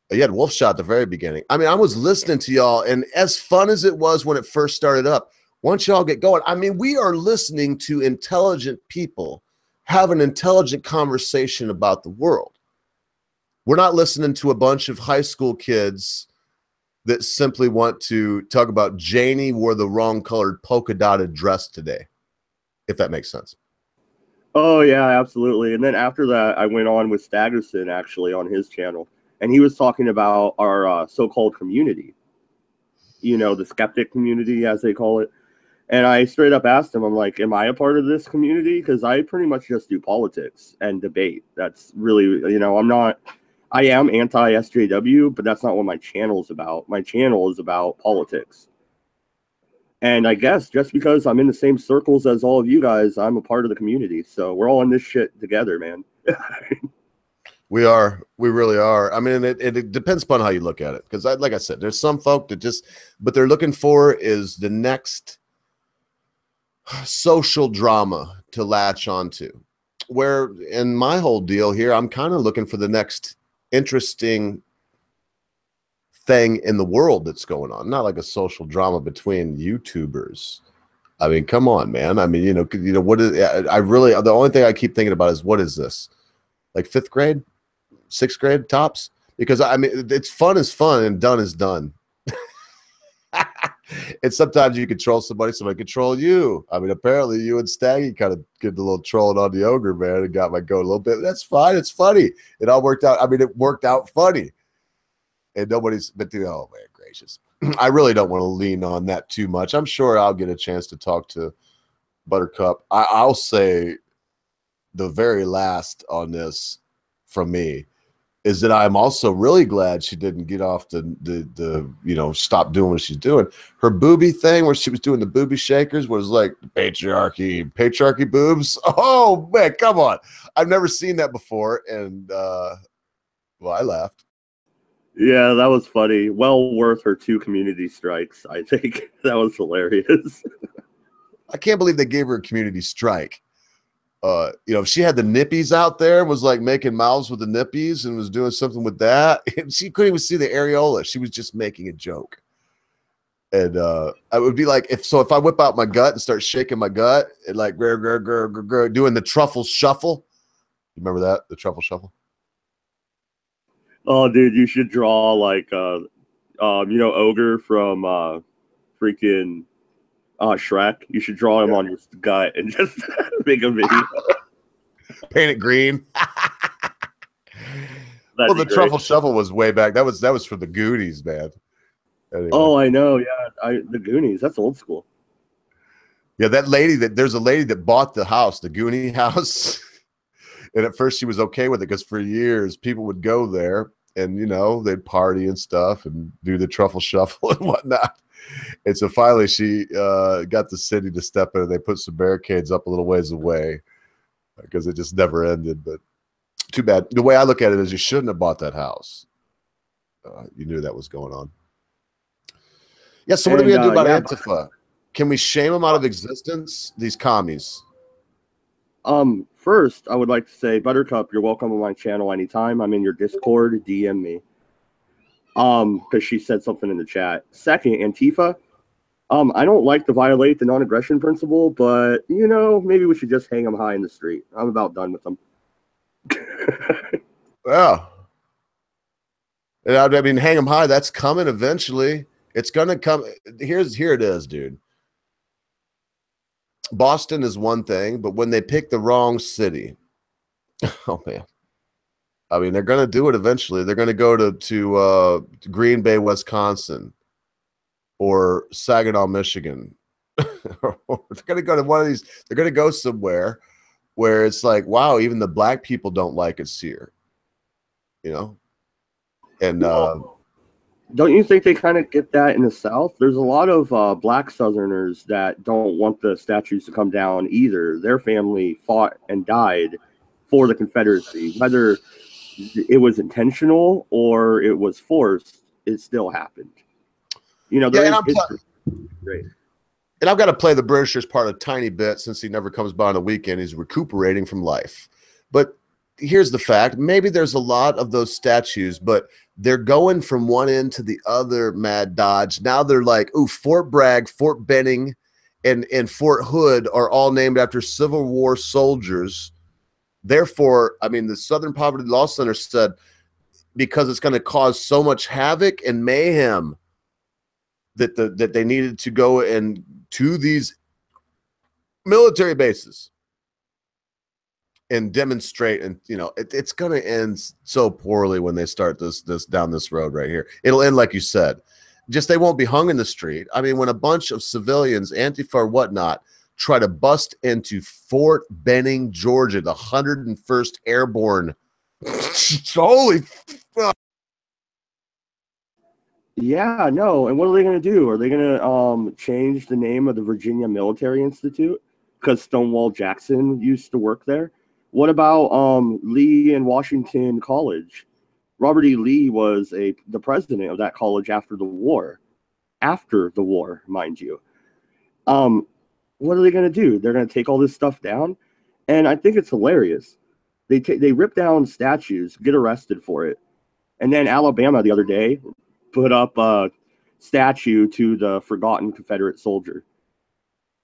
You had Wolfshot at the very beginning. I mean, I was listening to y'all, and as fun as it was when it first started up, once y'all get going, I mean, we are listening to intelligent people have an intelligent conversation about the world. We're not listening to a bunch of high school kids that simply want to talk about Janie wore the wrong colored polka dotted dress today, if that makes sense. Oh, yeah, absolutely. And then after that, I went on with Staggerson, actually, on his channel. And he was talking about our so-called community, the skeptic community, as they call it. And I straight up asked him, I'm like, am I a part of this community? Because I pretty much just do politics and debate. That's really, I am anti-SJW, but that's not what my channel is about. My channel is about politics. And I guess just because I'm in the same circles as all of you guys, I'm a part of the community. So we're all in this shit together, man. We are. We really are. I mean, it depends upon how you look at it. Because like I said, there's some folk that but they're looking for is the next social drama to latch onto. Where in my whole deal here, I'm kind of looking for the next interesting thing in the world that's going on, not like a social drama between YouTubers. I mean, come on, man. I mean, what is, the only thing I keep thinking about is, what is this? Like 5th grade, 6th grade tops? Because I mean, it's fun is fun and done is done. And sometimes you control somebody control you. I mean, apparently you and Staggy kind of get a little trolling on the ogre, man, and got my goat a little bit. That's fine. It's funny. It all worked out. I mean, it worked out funny. And nobody's, but oh man, gracious. I really don't want to lean on that too much. I'm sure I'll get a chance to talk to Buttercup. I'll say the very last on this from me is that I'm also really glad she didn't get off the stop doing what she's doing. Her booby thing where she was doing the booby shakers was like patriarchy boobs. Oh man, come on. I've never seen that before. And well, I laughed. Yeah, that was funny. Well worth her 2 community strikes, I think. That was hilarious. I can't believe they gave her a community strike. If she had the nippies out there, was like making mouths with the nippies and was doing something with that, and she couldn't even see the areola. She was just making a joke. And I would be like, if I whip out my gut and start shaking my gut and like doing the truffle shuffle. You remember that? The truffle shuffle? Oh, dude, you should draw like Ogre from freaking Shrek. You should draw him on your gut and just make a video. Paint it green. Well, the truffle shuffle was way back. That was for the Goonies, man. Anyway. Oh, I know. Yeah, the Goonies. That's old school. Yeah, there's a lady that bought the house, the Goonie house. And at first she was okay with it because for years people would go there and, they'd party and stuff and do the truffle shuffle and whatnot. And so finally she got the city to step in and they put some barricades up a little ways away because it just never ended. But too bad. The way I look at it is you shouldn't have bought that house. You knew that was going on. Yeah, so what are we going to do about Antifa? Can we shame them out of existence, these commies? First, I would like to say, Buttercup, you're welcome on my channel anytime. I'm in your Discord. DM me. Because she said something in the chat. Second, Antifa. I don't like to violate the non-aggression principle, but maybe we should just hang them high in the street. I'm about done with them. Yeah. I mean, hang them high. That's coming eventually. It's gonna come. Here it is, dude. Boston is one thing, but when they pick the wrong city, oh man. I mean, they're going to do it eventually. They're going to go to Green Bay, Wisconsin, or Saginaw, Michigan. They're going to go to one of these. They're going to go somewhere where it's like, wow, even the black people don't like us here. And don't you think they kind of get that in the South? There's a lot of black Southerners that don't want the statues to come down either. Their family fought and died for the Confederacy. Whether it was intentional or it was forced, it still happened. Great. And I've got to play the Britishers part a tiny bit since he never comes by on the weekend. He's recuperating from life. But here's the fact. Maybe there's a lot of those statues, but they're going from one end to the other, Mad Dodge. Now they're like, ooh, Fort Bragg, Fort Benning, and Fort Hood are all named after Civil War soldiers. Therefore, I mean, the Southern Poverty Law Center said because it's going to cause so much havoc and mayhem that they needed to go and to these military bases and demonstrate, and it's going to end so poorly when they start this down this road right here. It'll end like you said, just they won't be hung in the street. I mean, when a bunch of civilians, Antifa or whatnot, try to bust into Fort Benning, Georgia, the 101st Airborne. Holy fuck. Yeah, no. And what are they going to do? Are they going to change the name of the Virginia Military Institute because Stonewall Jackson used to work there? What about Lee and Washington College? Robert E. Lee was the president of that college after the war. After the war, mind you. What are they going to do? They're going to take all this stuff down? And I think it's hilarious. They rip down statues, get arrested for it. And then Alabama the other day put up a statue to the forgotten Confederate soldier.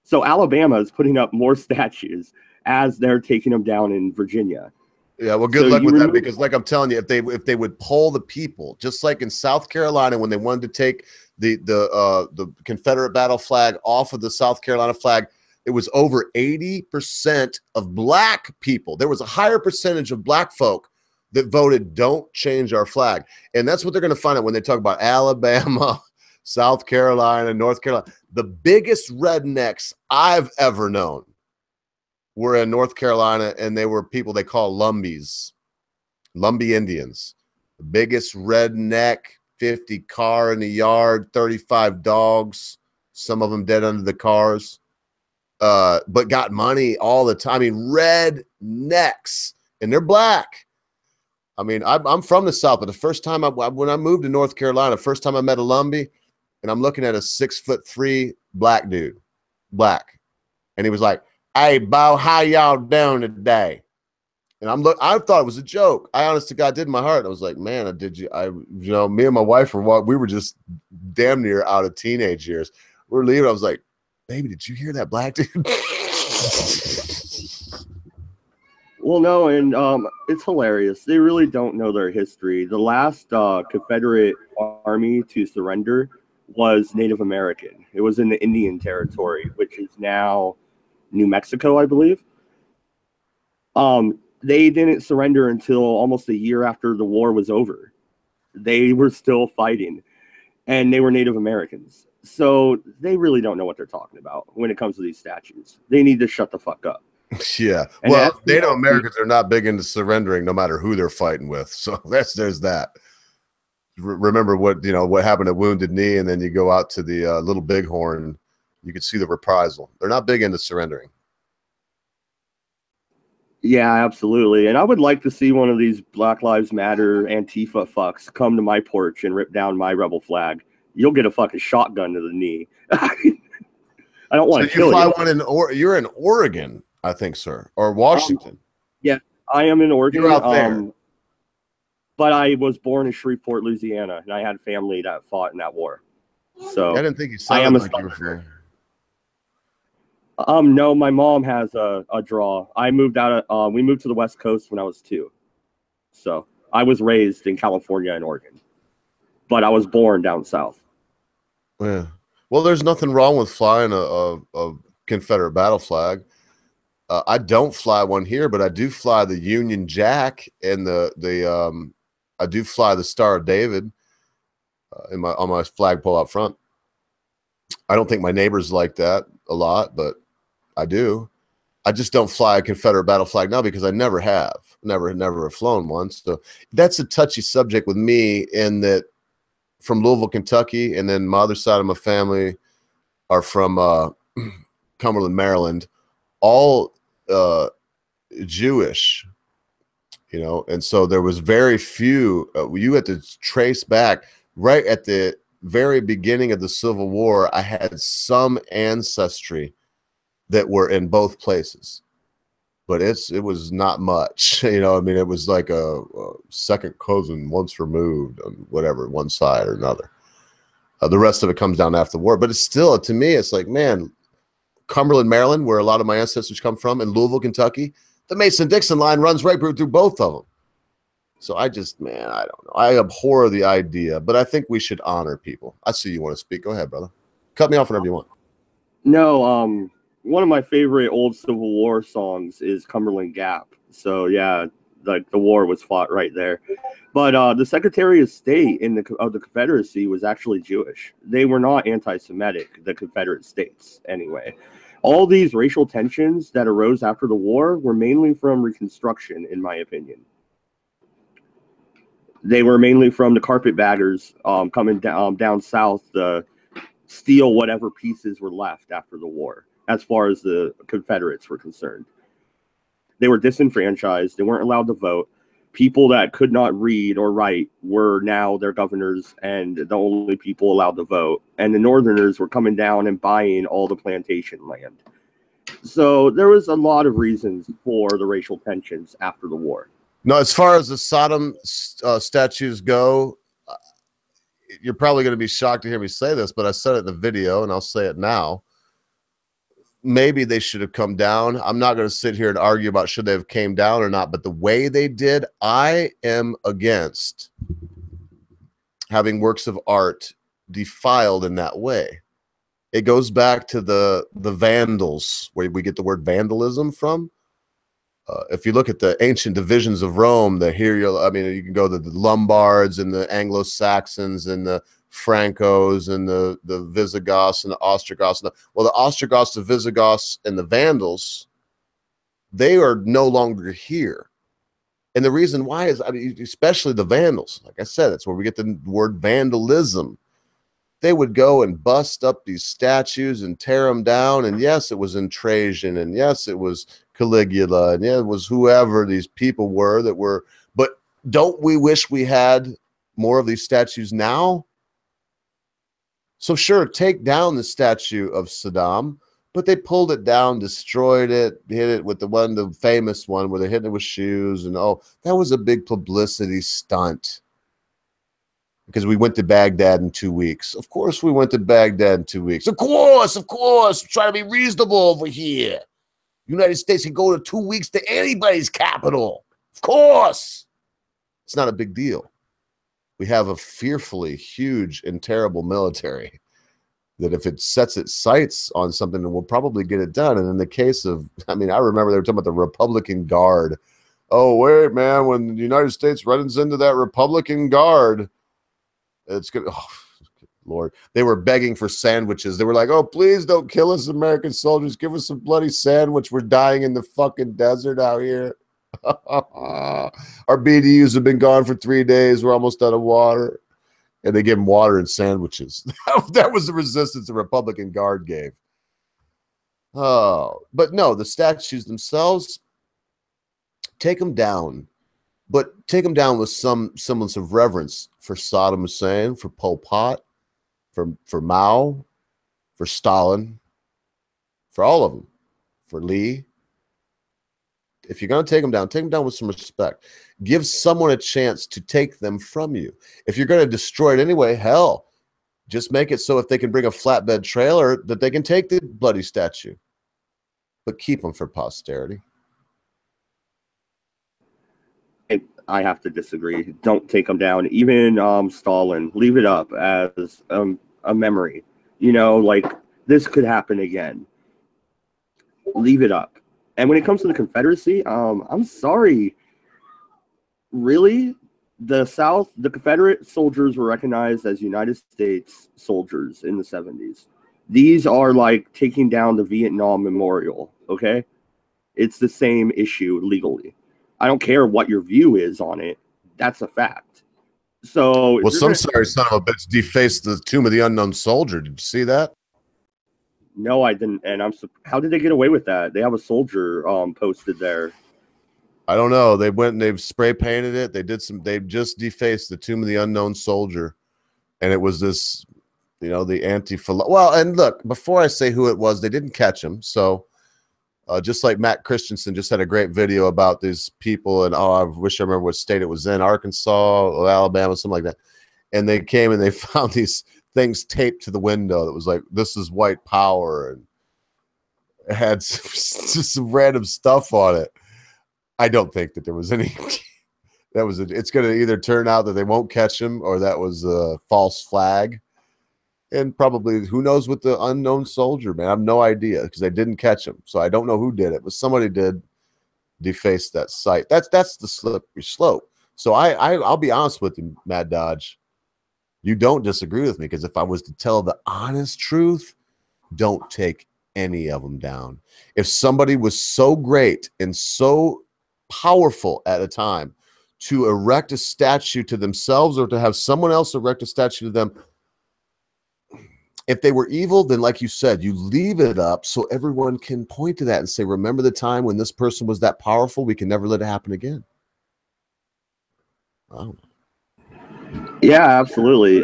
So Alabama is putting up more statues as they're taking them down in Virginia. Yeah, well, good luck with that, because like I'm telling you, if they would poll the people, just like in South Carolina when they wanted to take the Confederate battle flag off of the South Carolina flag, it was over 80% of black people. There was a higher percentage of black folk that voted don't change our flag. And that's what they're going to find out when they talk about Alabama, South Carolina, North Carolina. The biggest rednecks I've ever known were in North Carolina, and they were people they call Lumbies, Lumbee Indians. The biggest redneck, 50 car in the yard, 35 dogs, some of them dead under the cars, but got money all the time. I mean, rednecks, and they're black. I mean, I'm from the South, but the first time when I moved to North Carolina, first time I met a Lumbee, and I'm looking at a 6'3" black dude, black. And he was like, "Hey, Bo, how y'all doing today?" And I thought it was a joke. I honest to God did in my heart. I was like, man, me and my wife we were just damn near out of teenage years. We're leaving. I was like, baby, did you hear that black dude? Well, no, and it's hilarious. They really don't know their history. The last Confederate army to surrender was Native American. It was in the Indian Territory, which is now New Mexico, I believe. They didn't surrender until almost a year after the war was over. They were still fighting, and they were Native Americans. So they really don't know what they're talking about when it comes to these statues. They need to shut the fuck up. Yeah. And well, Native Americans are not big into surrendering no matter who they're fighting with. So there's that. Remember what happened at Wounded Knee, and then you go out to the Little Bighorn, you could see the reprisal. They're not big into surrendering. Yeah, absolutely. And I would like to see one of these Black Lives Matter Antifa fucks come to my porch and rip down my rebel flag. You'll get a fucking shotgun to the knee. I don't want to kill you. You're in Oregon, I think, sir, or Washington. Yeah, I am in Oregon. You're out there. But I was born in Shreveport, Louisiana, and I had family that fought in that war. So I didn't think you sounded like you were from. No, my mom has a draw. I moved we moved to the West Coast when I was 2. So I was raised in California and Oregon, but I was born down south. Yeah. Well, there's nothing wrong with flying a Confederate battle flag. I don't fly one here, but I do fly the Union Jack and I do fly the Star of David on my flagpole out front. I don't think my neighbors like that a lot, but I do. I just don't fly a Confederate battle flag now because I never have. Never have flown one. So that's a touchy subject with me, in that from Louisville, Kentucky, and then my other side of my family are from Cumberland, Maryland, all Jewish, and so there was very few. You had to trace back right at the very beginning of the Civil War. I had some ancestry that were in both places, but it was not much. I mean, it was like a second cousin once removed on whatever, one side or another. The rest of it comes down after the war, but it's still, to me, it's like, man, Cumberland, Maryland, where a lot of my ancestors come from, and Louisville, Kentucky, the Mason-Dixon line runs right through both of them. So I don't know. I abhor the idea, but I think we should honor people. I see you want to speak. Go ahead, brother. Cut me off whenever you want. No, one of my favorite old Civil War songs is Cumberland Gap. So yeah, like the war was fought right there. But the Secretary of State of the Confederacy was actually Jewish. They were not anti-Semitic, the Confederate States, anyway. All these racial tensions that arose after the war were mainly from Reconstruction, in my opinion. They were mainly from the carpetbaggers coming down south to steal whatever pieces were left after the war, as far as the Confederates were concerned. They were disenfranchised. They weren't allowed to vote. People that could not read or write were now their governors and the only people allowed to vote. And the Northerners were coming down and buying all the plantation land. So there was a lot of reasons for the racial tensions after the war. No, as far as the Sodom statues go, you're probably going to be shocked to hear me say this, but I said it in the video and I'll say it now. Maybe they should have come down. I'm not going to sit here and argue about should they have came down or not, but the way they did, I am against having works of art defiled in that way. It goes back to the Vandals, where we get the word vandalism from. If you look at the ancient divisions of Rome, you can go to the Lombards and the Anglo-Saxons and the Francos and the Visigoths and the Ostrogoths. The Ostrogoths, the Visigoths, and the Vandals, they are no longer here. And the reason why is, I mean, especially the Vandals. Like I said, that's where we get the word vandalism. They would go and bust up these statues and tear them down. And yes, it was in Trajan, and yes, it was Caligula, and yeah, it was whoever these people were that were. But don't we wish we had more of these statues now? So sure, take down the statue of Saddam, but they pulled it down, destroyed it, hit it with the famous one where they're hitting it with shoes, and oh, that was a big publicity stunt. Because we went to Baghdad in 2 weeks. Of course we went to Baghdad in 2 weeks. Of course. Try to be reasonable over here. United States can go to 2 weeks to anybody's capital. Of course. It's not a big deal. We have a fearfully huge and terrible military that if it sets its sights on something, it will probably get it done. And in the case of, I mean, I remember they were talking about the Republican Guard. Oh, wait, man, when the United States runs into that Republican Guard, it's good. Oh, Lord, they were begging for sandwiches. They were like, oh, please don't kill us, American soldiers. Give us a bloody sandwich. We're dying in the fucking desert out here. Our BDUs have been gone for 3 days. We're almost out of water. And they give them water and sandwiches. That was the resistance the Republican Guard gave. Oh, but no, the statues themselves, take them down. But take them down with some semblance of reverence for Saddam Hussein, for Pol Pot, for Mao, for Stalin, for all of them, for Lee. If you're going to take them down with some respect. Give someone a chance to take them from you. If you're going to destroy it anyway, hell, just make it so if they can bring a flatbed trailer that they can take the bloody statue. But keep them for posterity. I have to disagree. Don't take them down. Even Stalin, leave it up as a memory. You know, like this could happen again. Leave it up. And when it comes to the Confederacy, I'm sorry. Really? The South, the Confederate soldiers were recognized as United States soldiers in the 70s. These are like taking down the Vietnam Memorial, okay? It's the same issue legally. I don't care what your view is on it. That's a fact. So, well, some sorry son of a bitch defaced the Tomb of the Unknown Soldier. Did you see that? No, I didn't. And how did they get away with that? They have a soldier posted there. I don't know. They went and they've spray painted it. They just defaced the Tomb of the Unknown Soldier. And it was this, you know, the Antifa. Well, and look, before I say who it was, they didn't catch him. So just like Matt Christensen just had a great video about these people, and I wish I remember what state it was in, Arkansas or Alabama, something like that. And they came and they found these things taped to the window that was like, "This is white power," and it had just some random stuff on it. I don't think that there was any. It's going to either turn out that they won't catch him, or that was a false flag. And probably, who knows with the unknown soldier, man? I have no idea because they didn't catch him. So I don't know who did it, but somebody did deface that site. That's the slippery slope. So I'll be honest with you, Mad Dodge. You don't disagree with me, because if I was to tell the honest truth, don't take any of them down. If somebody was so great and so powerful at a time to erect a statue to themselves, or to have someone else erect a statue to them, if they were evil, then like you said, you leave it up so everyone can point to that and say, remember the time when this person was that powerful? We can never let it happen again. I don't know. Yeah, absolutely.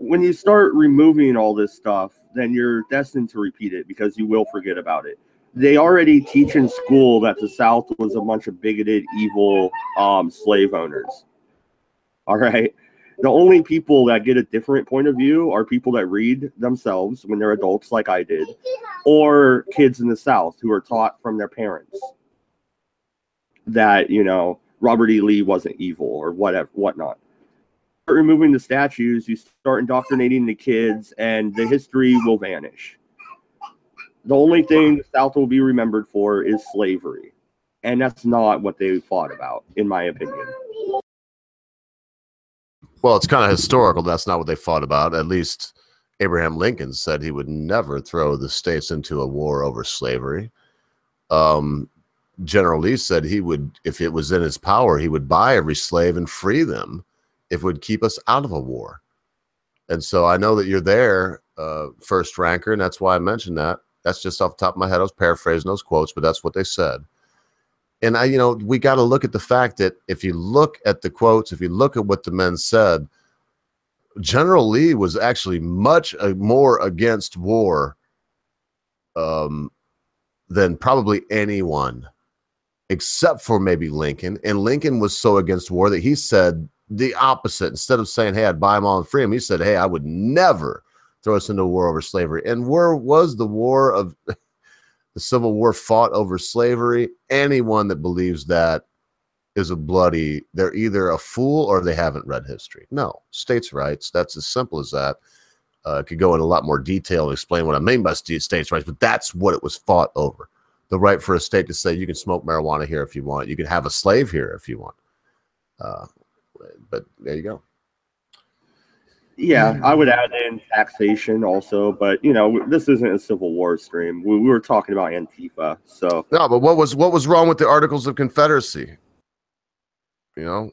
When you start removing all this stuff, then you're destined to repeat it, because you will forget about it. They already teach in school that the South was a bunch of bigoted, evil slave owners. All right. The only people that get a different point of view are people that read themselves when they're adults, like I did, or kids in the South who are taught from their parents that, you know, Robert E. Lee wasn't evil or whatnot. Start removing the statues, you start indoctrinating the kids, and the history will vanish. The only thing the South will be remembered for is slavery, and that's not what they fought about, in my opinion. Well, it's kind of historical. That's not what they fought about. At least Abraham Lincoln said he would never throw the states into a war over slavery. General Lee said he would, if it was in his power, he would buy every slave and free them if it would keep us out of a war. And so I know that you're there, first ranker, and that's why I mentioned that. That's just off the top of my head. I was paraphrasing those quotes, but that's what they said. And we got to look at the fact that if you look at the quotes, if you look at what the men said, General Lee was actually much more against war than probably anyone, except for maybe Lincoln. And Lincoln was so against war that he said the opposite. Instead of saying, hey, I'd buy them all and free them, he said, hey, I would never throw us into a war over slavery. And where was the war of the Civil War fought over slavery? Anyone that believes that is they're either a fool or they haven't read history. No, states' rights, that's as simple as that. Could go in a lot more detail and explain what I mean by states' rights, but that's what it was fought over. The right for a state to say you can smoke marijuana here if you want. You can have a slave here if you want. But there you go. Yeah, I would add in taxation also, but this isn't a Civil War stream. We were talking about Antifa, so no. But what was wrong with the Articles of Confederacy? I mean,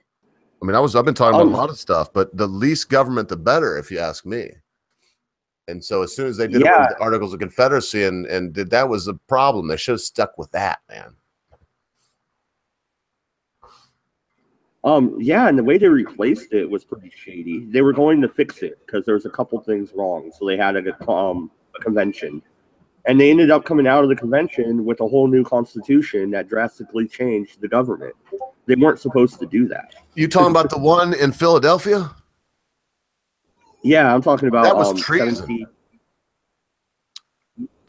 I've been talking about a lot of stuff, but the least government, the better, if you ask me. And so as soon as they did away with the Articles of Confederacy and did that was a problem. They should have stuck with that, man. Yeah, and the way they replaced it was pretty shady. They were going to fix it because there was a couple things wrong, so they had a convention, and they ended up coming out of the convention with a whole new constitution that drastically changed the government. They weren't supposed to do that. You talking about the one in Philadelphia? Yeah, I'm talking about that was treason. 17.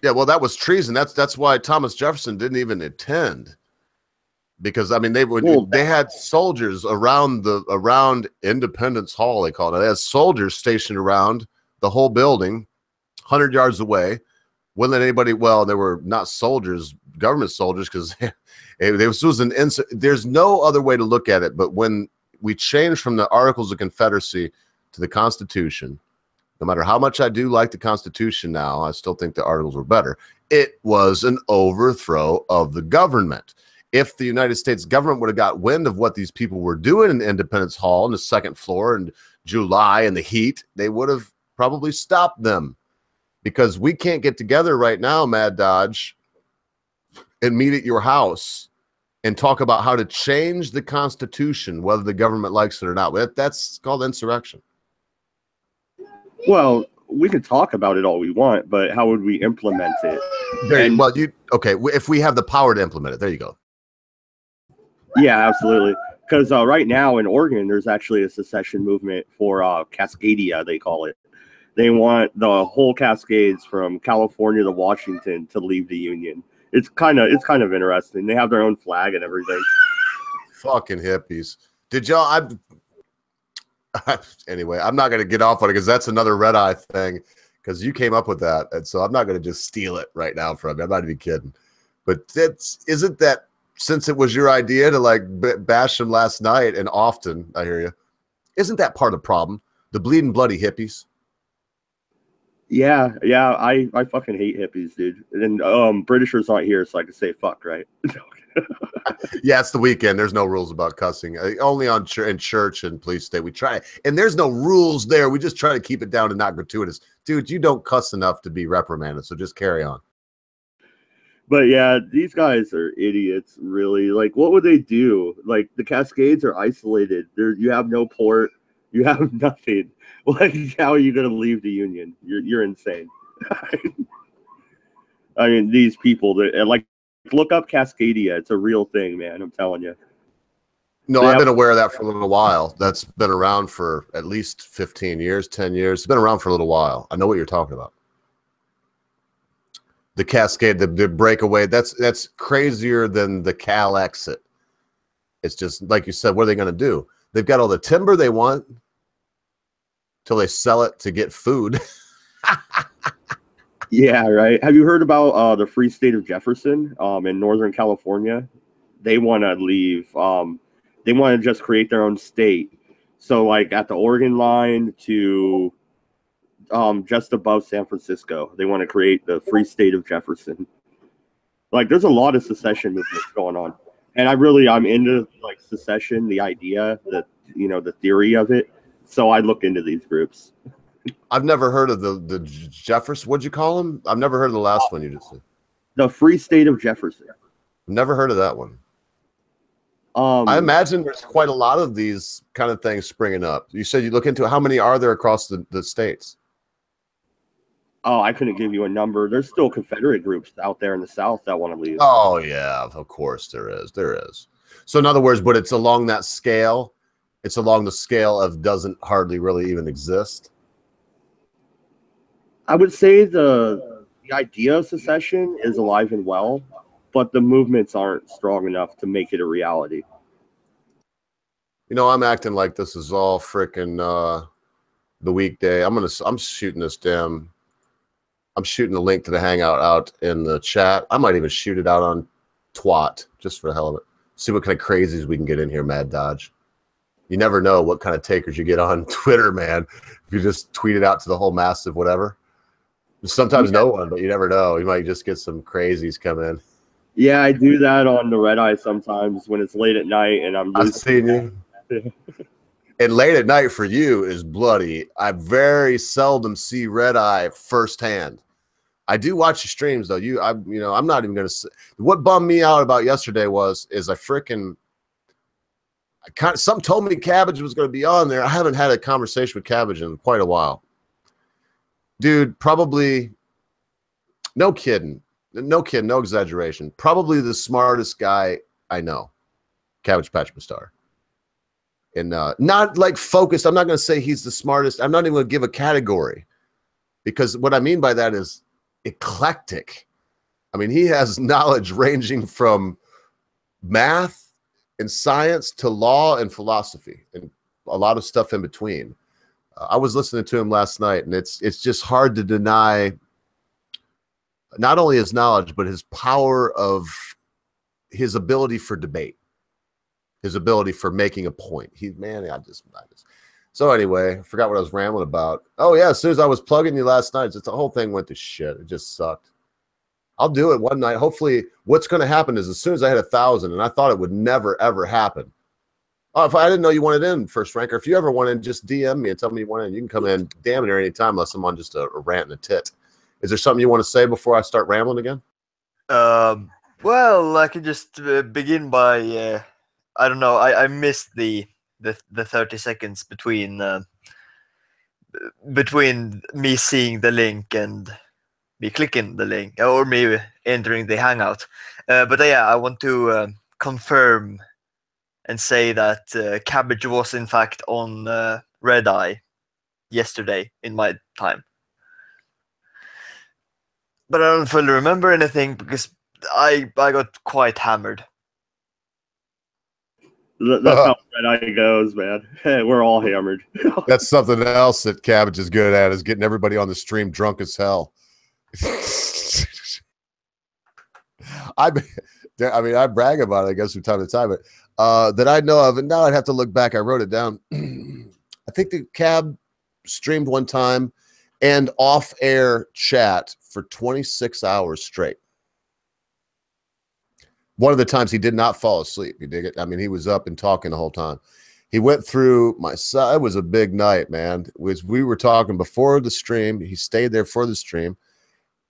Yeah, well, that was treason. That's why Thomas Jefferson didn't even attend. Because I mean, they had soldiers around Independence Hall, they called it. They had soldiers stationed around the whole building, 100 yards away. Wouldn't let anybody. Well, they were not soldiers, government soldiers, because there's no other way to look at it. But when we changed from the Articles of Confederacy to the Constitution, no matter how much I do like the Constitution now, I still think the Articles were better. It was an overthrow of the government. If the United States government would have got wind of what these people were doing in Independence Hall on the second floor in July in the heat, they would have probably stopped them. Because we can't get together right now, Mad Dodge, and meet at your house and talk about how to change the Constitution, whether the government likes it or not. That's called insurrection. Well, we can talk about it all we want, but how would we implement it? If we have the power to implement it, there you go. Yeah, absolutely. Because right now in Oregon, there's actually a secession movement for Cascadia, they call it. They want the whole Cascades from California to Washington to leave the Union. It's kind of interesting. They have their own flag and everything. Fucking hippies. Did y'all? Anyway, I'm not going to get off on it because that's another red eye thing. Because you came up with that, and so I'm not going to just steal it right now from you. I'm not even kidding. But isn't that since it was your idea to like bash them last night and often? I hear you. Isn't that part of the problem? The bleeding bloody hippies. Yeah, I fucking hate hippies, dude. And Britishers aren't here, so I can say fuck, right? Yeah, it's the weekend. There's no rules about cussing. Only in church and police state. We try, and there's no rules there. We just try to keep it down and not gratuitous. Dude, you don't cuss enough to be reprimanded, so just carry on. But yeah, these guys are idiots, really. Like, what would they do? Like, the Cascades are isolated. You have no port. You have nothing. Like, how are you going to leave the Union? You're insane. I mean, these people, like, look up Cascadia. It's a real thing, man. I'm telling you. No, I've been aware of that for a little while. That's been around for at least 15 years, 10 years. It's been around for a little while. I know what you're talking about. The Cascade, the breakaway, that's crazier than the Cal exit. It's just, like you said, what are they going to do? They've got all the timber they want till they sell it to get food. Yeah, right. Have you heard about the Free State of Jefferson in Northern California? They want to leave. They want to just create their own state. So, like, at the Oregon line to just above San Francisco, they want to create the Free State of Jefferson. Like, there's a lot of secession movements going on, and I'm into like secession, the idea, the theory of it. So I look into these groups. I've never heard of the Jefferson. What'd you call them? I've never heard of the last one you just said. The Free State of Jefferson. Never heard of that one. I imagine there's quite a lot of these kind of things springing up. You said you look into it. How many are there across the states? Oh, I couldn't give you a number. There's still Confederate groups out there in the South that want to leave. Oh, yeah, of course there is. There is. So in other words, but it's along that scale. It's along the scale of doesn't hardly really even exist. I would say the idea of secession is alive and well, but the movements aren't strong enough to make it a reality. You know, I'm acting like this is all freaking the weekday. I'm shooting this damn. I'm shooting the link to the Hangout out in the chat. I might even shoot it out on Twat just for the hell of it. See what kind of crazies we can get in here, Mad Dodge. You never know what kind of takers you get on Twitter, man. If you just tweet it out to the whole massive whatever. Sometimes no one, but you never know. You might just get some crazies come in. Yeah, I do that on the Red Eye sometimes when it's late at night and I've seen you. And late at night for you is bloody. I very seldom see Red Eye firsthand. I do watch the streams though. I'm not even gonna say. What bummed me out about yesterday something told me Cabbage was gonna be on there. I haven't had a conversation with Cabbage in quite a while. Dude, probably no kidding, no exaggeration. Probably the smartest guy I know, Cabbage Patch Bastar. And not like focused. I'm not going to say he's the smartest. I'm not even going to give a category because what I mean by that is eclectic. I mean, he has knowledge ranging from math and science to law and philosophy and a lot of stuff in between. I was listening to him last night, and it's just hard to deny not only his knowledge, but his power of his ability for debate. His ability for making a point. So anyway, I forgot what I was rambling about. Oh yeah, as soon as I was plugging you last night, the whole thing went to shit. It just sucked. I'll do it one night. Hopefully, what's going to happen is as soon as I hit 1,000, and I thought it would never ever happen. Oh, if I didn't know you wanted in, First Ranker, if you ever want in, just DM me and tell me you want in. You can come in damn near any time unless I'm on just a rant and a tit. Is there something you want to say before I start rambling again? Well, I can just begin by. I don't know. I missed the 30 seconds between me seeing the link and me clicking the link or me entering the Hangout. But yeah, I want to confirm and say that Cabbage was in fact on Red Eye yesterday in my time. But I don't fully remember anything because I got quite hammered. That's how Red Eye goes, man. We're all hammered. That's something else that Cabbage is good at, is getting everybody on the stream drunk as hell. I brag about it, I guess, from time to time, but that I know of, and now I'd have to look back. I wrote it down. I think the Cab streamed one time and off-air chat for 26 hours straight. One of the times he did not fall asleep. You dig it? I mean, he was up and talking the whole time. He went through my son. It was a big night, man. We were talking before the stream. He stayed there for the stream.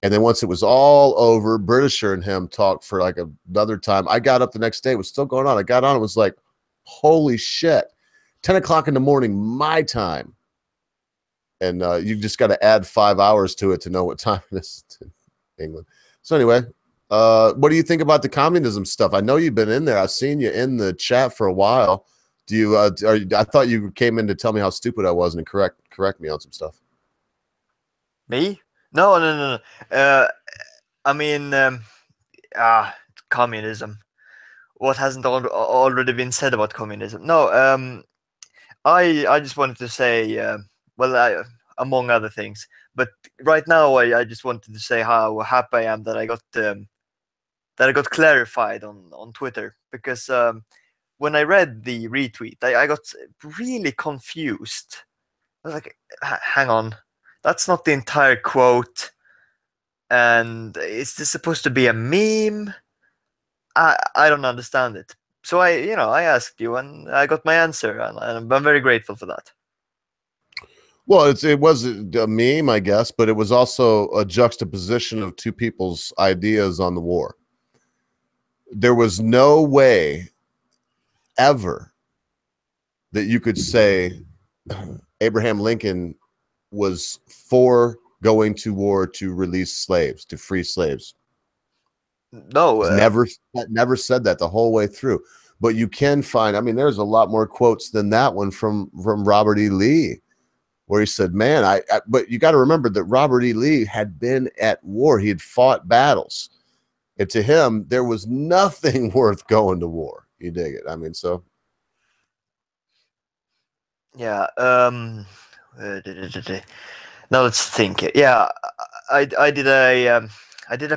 And then once it was all over, Britisher and him talked for like another time. I got up the next day. It was still going on. I got on. It was like, holy shit. 10 o'clock in the morning, my time. And you just got to add 5 hours to it to know what time it is in England. So anyway, what do you think about the communism stuff? I know you've been in there. I've seen you in the chat for a while. Do you? I thought you came in to tell me how stupid I was and correct me on some stuff. Me? No. I mean, communism. What hasn't already been said about communism? No. I just wanted to say, among other things, but right now I just wanted to say how happy I am that I got clarified on Twitter, because when I read the retweet, I got really confused. I was like, hang on, that's not the entire quote. And is this supposed to be a meme? I don't understand it. So I asked you, and I got my answer, and I'm very grateful for that. Well, it was a meme, I guess, but it was also a juxtaposition of two people's ideas on the war. There was no way ever that you could say Abraham Lincoln was for going to war to release slaves, to free slaves. No, never said that the whole way through. But you can find, I mean, there's a lot more quotes than that one from Robert E. Lee, where he said, man, but you got to remember that Robert E. Lee had been at war. He had fought battles. And to him, there was nothing worth going to war. You dig it? I mean, so. Yeah. Now let's think. Yeah, I did a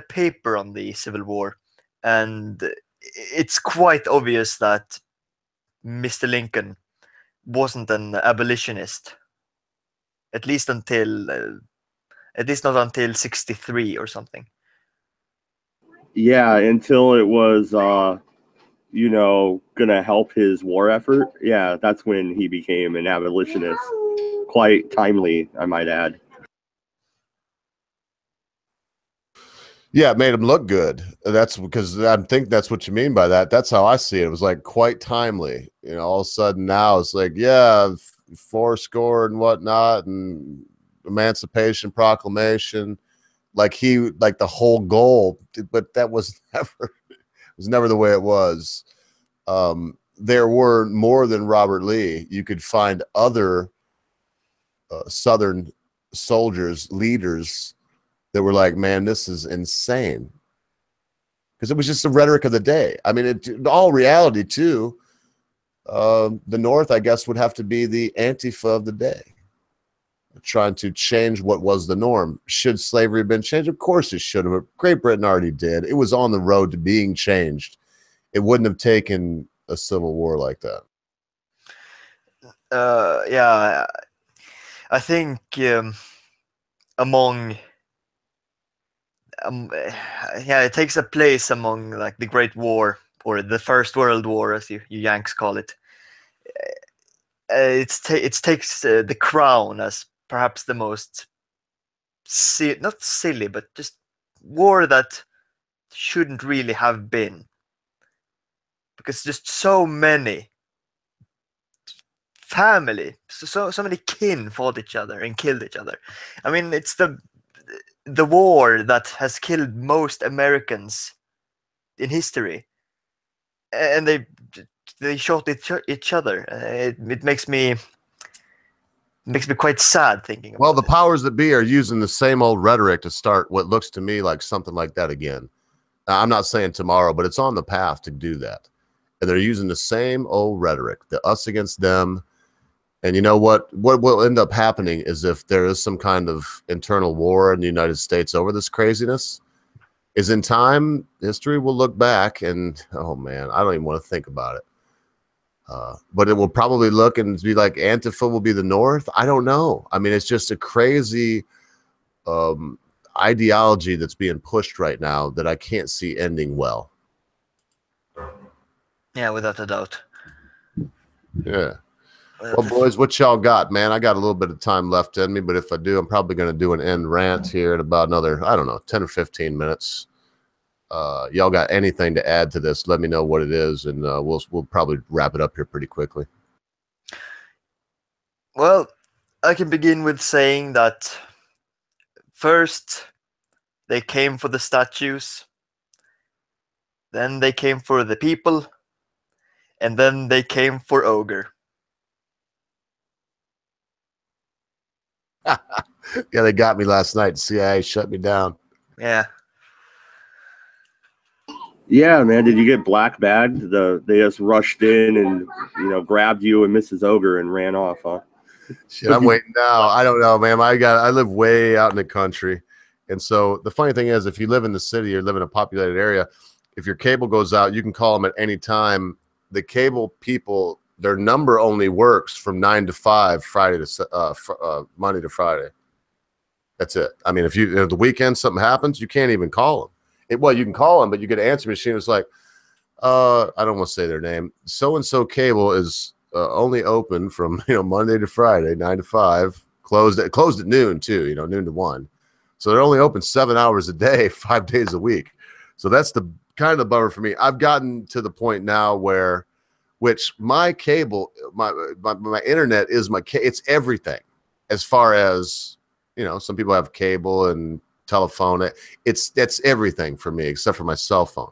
paper on the Civil War, and it's quite obvious that Mr. Lincoln wasn't an abolitionist, at least not until 63 or something. Yeah, until it was, gonna help his war effort. Yeah, that's when he became an abolitionist. Quite timely, I might add. Yeah, it made him look good. That's because I think that's what you mean by that. That's how I see it. It was like quite timely. You know, all of a sudden now it's like, yeah, fourscore and whatnot, and Emancipation Proclamation, like the whole goal. But that was never the way it was. There were more than Robert Lee. You could find other Southern soldiers, leaders, that were like, man, this is insane. Because it was just the rhetoric of the day. I mean, in all reality, too, the North, I guess, would have to be the Antifa of the day, trying to change what was the norm. Should slavery have been changed? Of course it should have. Great Britain already did. It was on the road to being changed. It wouldn't have taken a civil war like that. Yeah, I think it takes a place among like the Great War, or the First World War, as you Yanks call it. It takes the crown as perhaps the most not silly, but just war that shouldn't really have been, because just so many family, so many kin fought each other and killed each other. I mean, it's the war that has killed most Americans in history, and they shot each other. It makes me quite sad thinking about Well, the powers that be are using the same old rhetoric to start what looks to me like something like that again. Now, I'm not saying tomorrow, but it's on the path to do that. And they're using the same old rhetoric, the us against them. And you know what will end up happening is, if there is some kind of internal war in the United States over this craziness, is in time, history will look back and, oh man, I don't even want to think about it. But it will probably look and be like Antifa will be the North. I don't know. I mean, it's just a crazy ideology that's being pushed right now that I can't see ending well. Yeah, without a doubt. Yeah. Well, boys, what y'all got, man? I got a little bit of time left in me, but if I do, I'm probably going to do an end rant here in about another, I don't know, 10 or 15 minutes. Y'all got anything to add to this? Let me know what it is, and we'll probably wrap it up here pretty quickly. Well, I can begin with saying that first they came for the statues, then they came for the people, and then they came for Ogre. Yeah, they got me last night. CIA shut me down. Yeah. Yeah, man. Did you get black bagged? They just rushed in and grabbed you and Mrs. Ogre and ran off, huh? Shit, I'm waiting now. I don't know, man. I live way out in the country, and so the funny thing is, if you live in the city or live in a populated area, if your cable goes out, you can call them at any time. The cable people, their number only works from 9 to 5, Monday to Friday. That's it. I mean, if the weekend something happens, you can't even call them. Well, you can call them, but you get an answer machine. It's like, I don't want to say their name. So and so cable is only open from Monday to Friday, 9 to 5. Closed at noon too. Noon to 1. So they're only open 7 hours a day, 5 days a week. So that's the kind of bummer for me. I've gotten to the point now where, which my cable, my internet is it's everything. As far as some people have cable and telephone. That's everything for me except for my cell phone.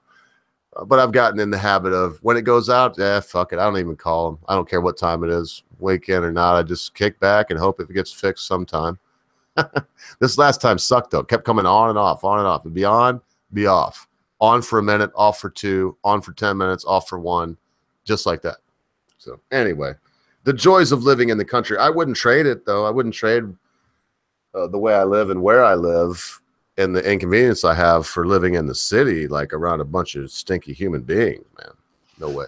But I've gotten in the habit of when it goes out, fuck it. I don't even call them. I don't care what time it is, weekend or not. I just kick back and hope it gets fixed sometime. This last time sucked though. Kept coming on and off, on and off. It'd be on, be off. On for a minute, off for 2, on for 10 minutes, off for 1, just like that. So anyway, the joys of living in the country. I wouldn't trade it though. I wouldn't trade the way I live and where I live and the inconvenience I have for living in the city, like around a bunch of stinky human beings, man. No way.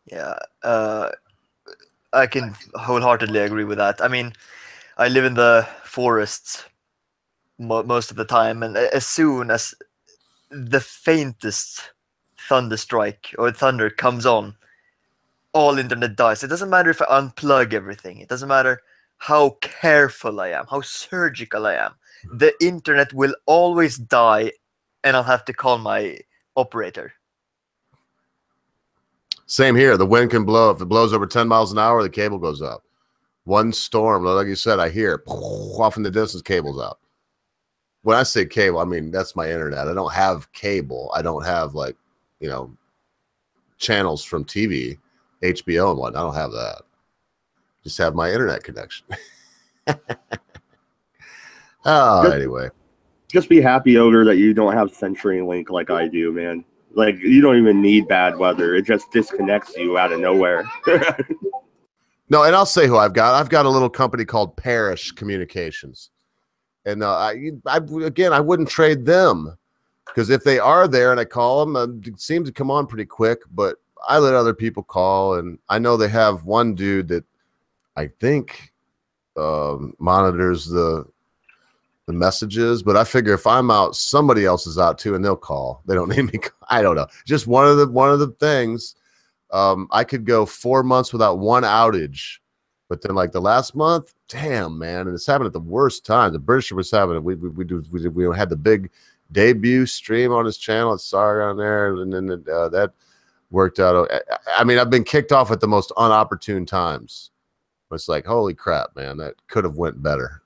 Yeah, I can wholeheartedly agree with that. I mean, I live in the forests most of the time, and as soon as the faintest thunderstrike or thunder comes on, all internet dies. It doesn't matter if I unplug everything. It doesn't matter how careful I am, how surgical I am. The internet will always die, and I'll have to call my operator. Same here. The wind can blow. If it blows over 10 miles an hour, the cable goes out. One storm, like you said, I hear off in the distance, cable's out. When I say cable, I mean that's my internet. I don't have cable. I don't have channels from TV, HBO and whatnot. I don't have that. Just have my internet connection. Anyway. Just be happy, Ogre, that you don't have CenturyLink like I do, man. Like, you don't even need bad weather. It just disconnects you out of nowhere. No, and I'll say who I've got. I've got a little company called Parish Communications. And I wouldn't trade them. Because if they are there and I call them, it seems to come on pretty quick. But I let other people call. And I know they have one dude that I think monitors the messages, but I figure if I'm out, somebody else is out too, and they'll call. They don't need me. I don't know. Just one of the things. I could go 4 months without one outage, but then like the last month, damn man, and it's happened at the worst time. The British was having it. We had the big debut stream on his channel at Sargon on there, and then that worked out. I mean, I've been kicked off at the most unopportune times. It's like, holy crap, man, that could have went better.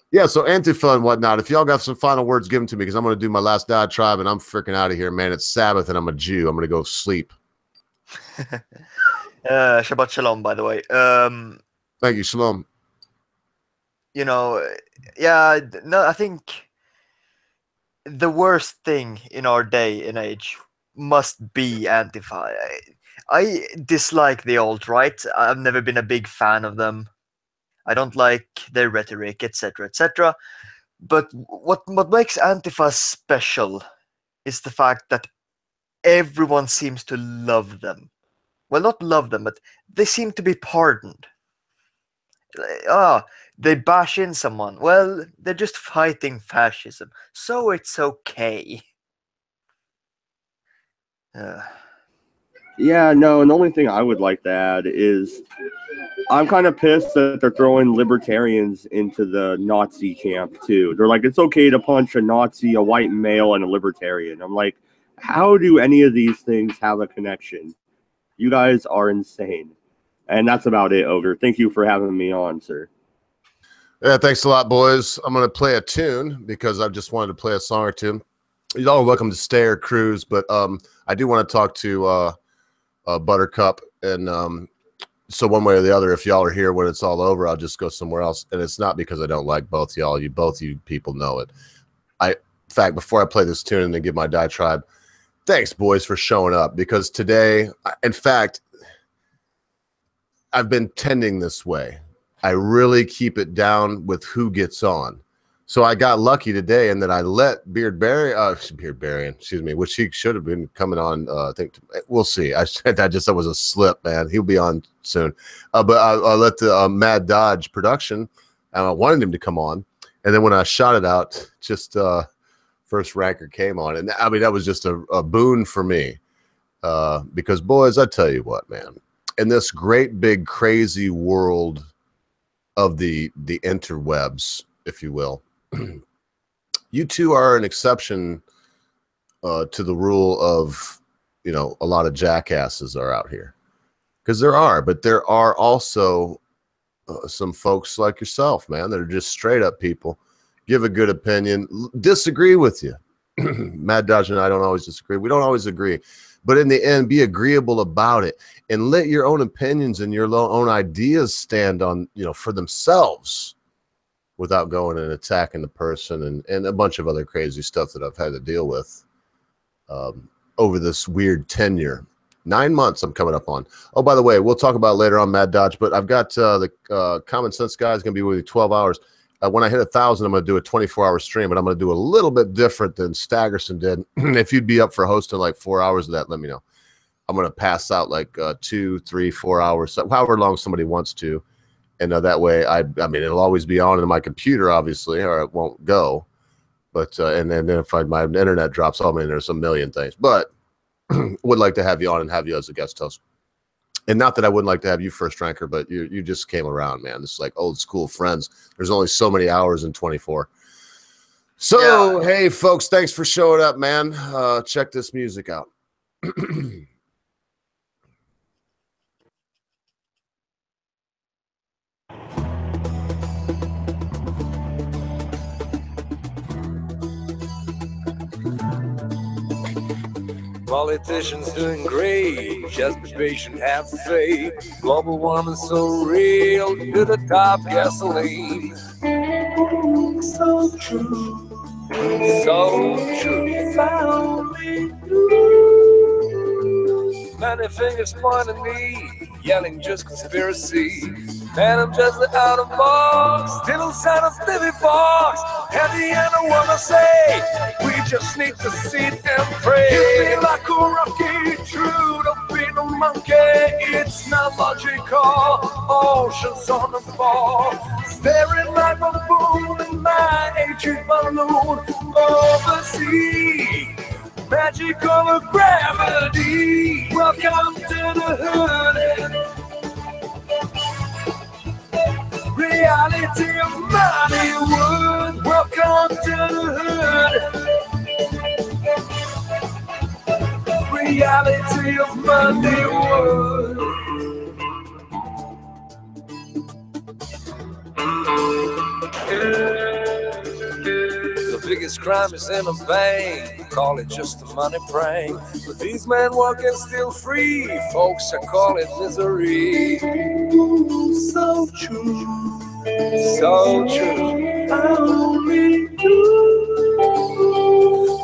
Yeah, so Antifa and whatnot, if y'all got some final words, give them to me, because I'm going to do my last diatribe, and I'm freaking out of here, man. It's Sabbath, and I'm a Jew. I'm going to go sleep. Shabbat Shalom, by the way. Thank you, Shalom. I think the worst thing in our day and age must be Antifa. I dislike the alt-right. I've never been a big fan of them. I don't like their rhetoric, etc., etc. But what makes Antifa special is the fact that everyone seems to love them. Well, not love them, but they seem to be pardoned. They bash in someone. Well, they're just fighting fascism, so it's okay. Yeah, no, and the only thing I would like to add is I'm kind of pissed that they're throwing libertarians into the Nazi camp, too. They're like, it's okay to punch a Nazi, a white male, and a libertarian. I'm like, how do any of these things have a connection? You guys are insane. And that's about it, Ogre. Thank you for having me on, sir. Yeah, thanks a lot, boys. I'm going to play a tune because I just wanted to play a song or two. Y'all are welcome to stay or cruise, but I do want to talk to Buttercup, and so one way or the other, if y'all are here when it's all over, I'll just go somewhere else. And it's not because I don't like both y'all. Both you people know it. In fact, before I play this tune and then give my diatribe, thanks, boys, for showing up, because today, in fact, I've been tending this way. I really keep it down with who gets on. So I got lucky today in that I let Beard Barian, which he should have been coming on. I think we'll see. I said that was a slip, man. He'll be on soon. But I let the Mad Dodge production, and I wanted him to come on. And then when I shot it out, just First Ranker came on. And I mean, that was just a boon for me. Because boys, I tell you what, man, in this great, big, crazy world of the interwebs, if you will, you two are an exception to the rule of, you know, a lot of jackasses are out here, because there are, but there are also some folks like yourself, man, that are just straight up people, give a good opinion, disagree with you. Mad Dodge and I don't always disagree. We don't always agree, but in the end, be agreeable about it and let your own opinions and your own ideas stand on, you know, for themselves, without going and attacking the person and a bunch of other crazy stuff that I've had to deal with over this weird tenure. 9 months I'm coming up on. Oh, by the way, we'll talk about it later on, Mad Dodge, but I've got the Common Sense guy is going to be with you 12 hours. When I hit 1,000, I'm going to do a 24-hour stream, but I'm going to do a little bit different than Staggerson did. If you'd be up for hosting like 4 hours of that, let me know. I'm going to pass out like 2, 3, 4 hours, however long somebody wants to. And that way, I mean, it'll always be on in my computer, obviously, or it won't go. But and then if my internet drops, I mean, there's a million things. But would like to have you on and have you as a guest host. And not that I wouldn't like to have you First Ranker, but you just came around, man. This is like old school friends. There's only so many hours in 24. So, yeah. Hey, folks, thanks for showing up, man. Check this music out. Politicians doing great, just be patient, have faith. Global warming so real, to the top gasoline. So true, so true. Found me through. Many fingers pointing me, yelling just conspiracy. Man, I'm just out of box, still sound of Stevie Fox. At the end, I wanna say, we just need to sit and pray. You feel like a rocky, true, don't be no monkey. It's not logical, oceans on the ball. Staring like a fool in my ancient balloon overseas. Magical gravity, welcome to the hood. Reality of Moneywood, welcome to the hood. Reality of Moneywood. The biggest crime is in a bank, call it just a money prank. But these men walking still free, folks are calling misery. So true, so true. Only you.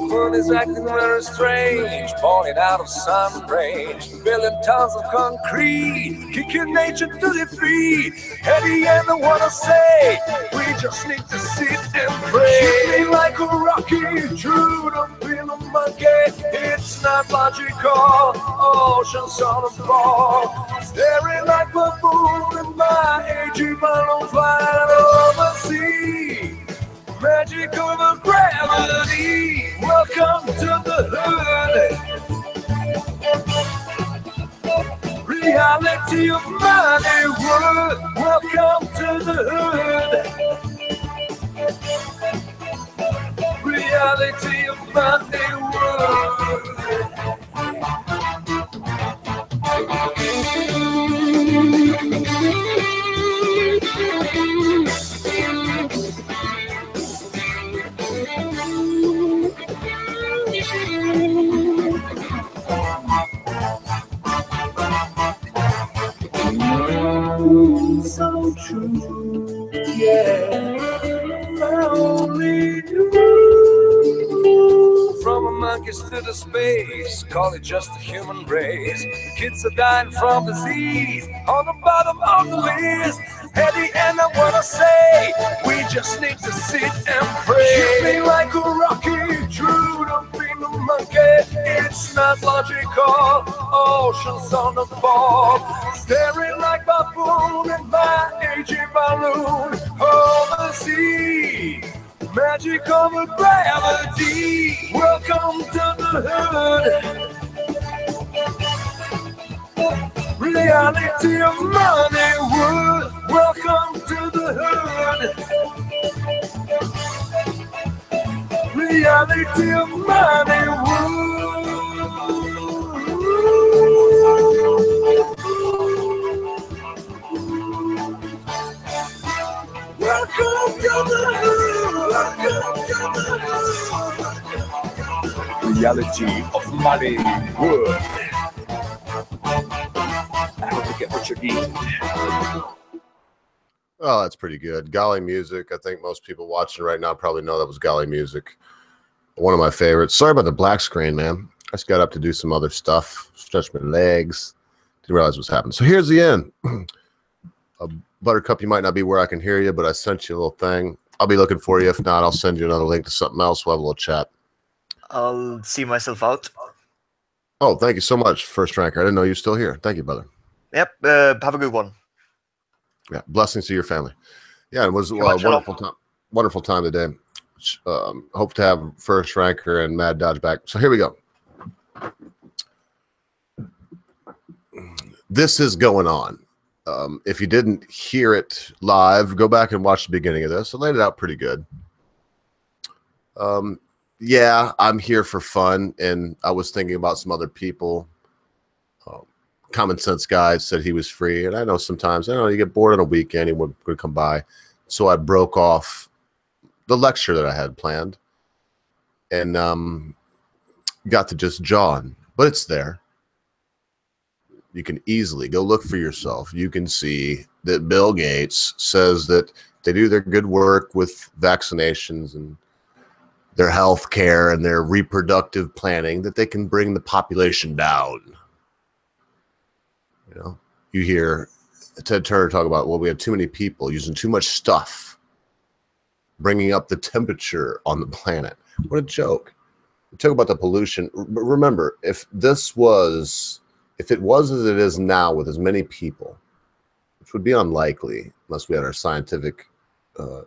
Moon is acting very strange, falling out of sun range. Building tons of concrete, kicking nature to defeat. At the end, I wanna say, we just need to sit and pray. Treat me like a rocky, true, don't be no monkey. It's not logical, oceans on the ball. Staring like a fool in my aging balloon flying overseas. Magic over gravity, welcome to the hood. Reality of Moneywood, welcome to the hood. Reality of Moneywood. So true, yeah. Only you. monkeys to the space, call it just the human race. Kids are dying from disease, on the bottom of the list. At the end I wanna say, we just need to sit and pray. Hit me like a rocky, true to being a monkey. It's not logical, oceans on the ball. Staring like baboon in my aging balloon. Over the sea, magic of gravity. Welcome to the hood. Reality of Moneywood. Welcome to the hood. Reality of Moneywood. Welcome to the hood. Welcome to the hood. Reality of Moneywood. I hope you get what you need. Oh, that's pretty good. Golly Music. I think most people watching right now probably know that was Golly Music. One of my favorites. Sorry about the black screen, man. I just got up to do some other stuff. Stretch my legs. Didn't realize what's happening. So here's the end. Buttercup, you might not be where I can hear you, but I sent you a little thing. I'll be looking for you. If not, I'll send you another link to something else. We'll have a little chat. I'll see myself out. Oh, thank you so much, First Ranker. I didn't know you were still here. Thank you, brother. Yep. Have a good one. Yeah. Blessings to your family. Yeah, it was a wonderful time. Wonderful time today. Hope to have First Ranker and Mad Dodge back. So here we go. This is going on. If you didn't hear it live, go back and watch the beginning of this. I laid it out pretty good. Yeah, I'm here for fun, and I was thinking about some other people. Common Sense Guy said he was free, and I know sometimes, you get bored on a weekend, he would come by. So I broke off the lecture that I had planned and got to just jaw on, but it's there. You can easily go look for yourself. You can see that Bill Gates says that they do their good work with vaccinations and their health care and their reproductive planning, that they can bring the population down. You hear Ted Turner talk about, well, we have too many people using too much stuff, bringing up the temperature on the planet. What a joke. We talk about the pollution. Remember, if it was as it is now with as many people, which would be unlikely unless we had our scientific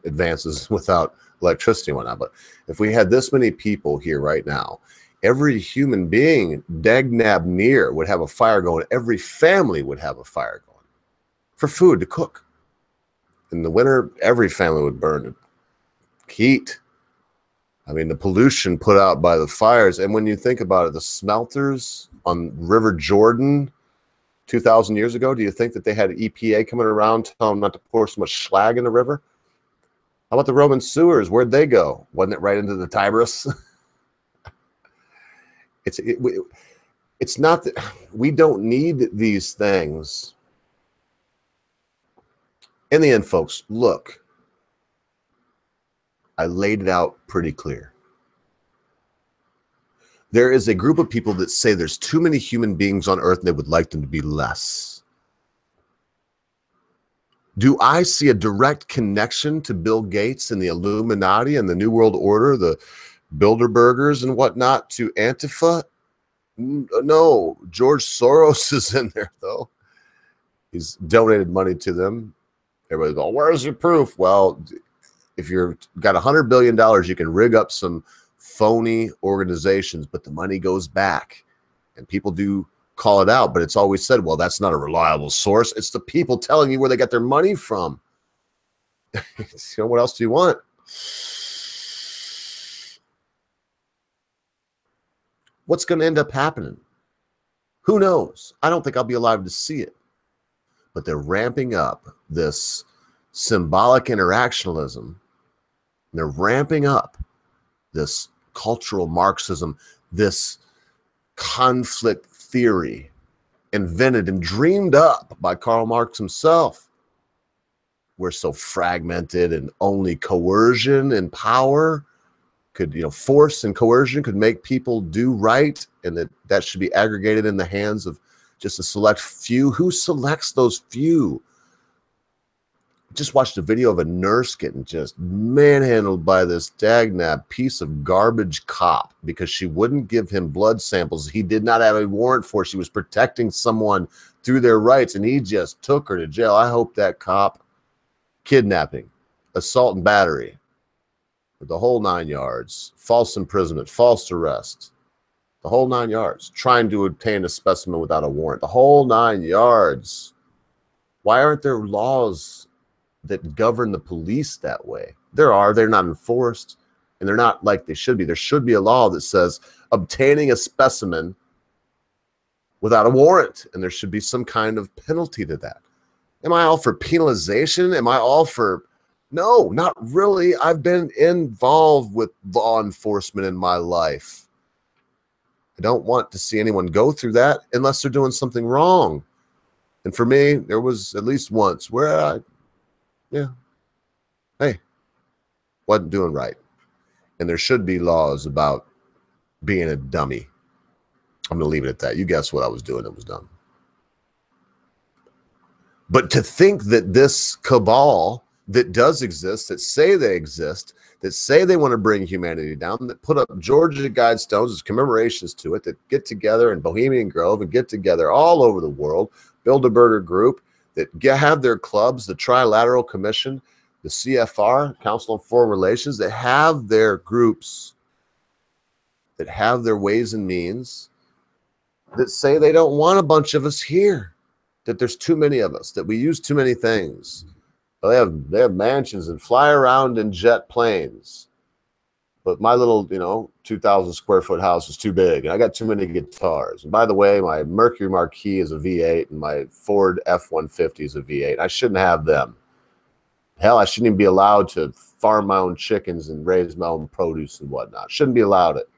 advances without electricity and whatnot, but if we had this many people here right now, every human being, dag-nab near, would have a fire going. Every family would have a fire going for food to cook. In the winter, every family would burn heat. I mean, the pollution put out by the fires. And when you think about it, the smelters on River Jordan 2,000 years ago, do you think that they had EPA coming around telling them not to pour so much slag in the river? How about the Roman sewers? Where'd they go? Wasn't it right into the Tigris? It's not that we don't need these things. In the end, folks, look, I laid it out pretty clear. There is a group of people that say there's too many human beings on earth and they would like them to be less. Do I see a direct connection to Bill Gates and the Illuminati and the New World Order, the Bilderbergers and whatnot, to Antifa? No. George Soros is in there, though. He's donated money to them. Everybody's going, where's your proof? Well, if you've got $100 billion, you can rig up some phony organizations, but the money goes back. And people do call it out, but it's always said, well, that's not a reliable source. It's the people telling you where they got their money from. What else do you want? What's going to end up happening? Who knows? I don't think I'll be alive to see it. But they're ramping up this symbolic interactionalism. They're ramping up this cultural Marxism, this conflict theory invented and dreamed up by Karl Marx himself. We're so fragmented and only coercion and power could, you know, force and coercion could make people do right, and that should be aggregated in the hands of just a select few. Who selects those few? Just watched a video of a nurse getting just manhandled by this dagnab piece of garbage cop because she wouldn't give him blood samples he did not have a warrant for. She was protecting someone through their rights, and he just took her to jail. I hope that cop, kidnapping, assault and battery, the whole 9 yards, false imprisonment, false arrest, the whole 9 yards, trying to obtain a specimen without a warrant, the whole 9 yards. Why aren't there laws that govern the police that way? They're not enforced, and they're not like they should be. There should be a law that says obtaining a specimen without a warrant, and there should be some kind of penalty to that. Am I all for penalization? Am I all for... No, not really. I've been involved with law enforcement in my life. I don't want to see anyone go through that unless they're doing something wrong. And for me, there was at least once where hey, wasn't doing right. And there should be laws about being a dummy. I'm going to leave it at that. You guess what I was doing that was dumb. But to think that this cabal that does exist, that say they exist, that say they want to bring humanity down, that put up Georgia Guidestones as commemorations to it, that get together in Bohemian Grove and get together all over the world, Bilderberger Group, that have their clubs, the Trilateral Commission, the CFR, Council on Foreign Relations, that have their groups, that have their ways and means, that say they don't want a bunch of us here, that there's too many of us, that we use too many things. They have mansions and fly around in jet planes. But my little, 2,000 square foot house is too big, and I got too many guitars. And by the way, my Mercury Marquis is a V8, and my Ford F-150 is a V8. I shouldn't have them. Hell, I shouldn't even be allowed to farm my own chickens and raise my own produce and whatnot. Shouldn't be allowed it.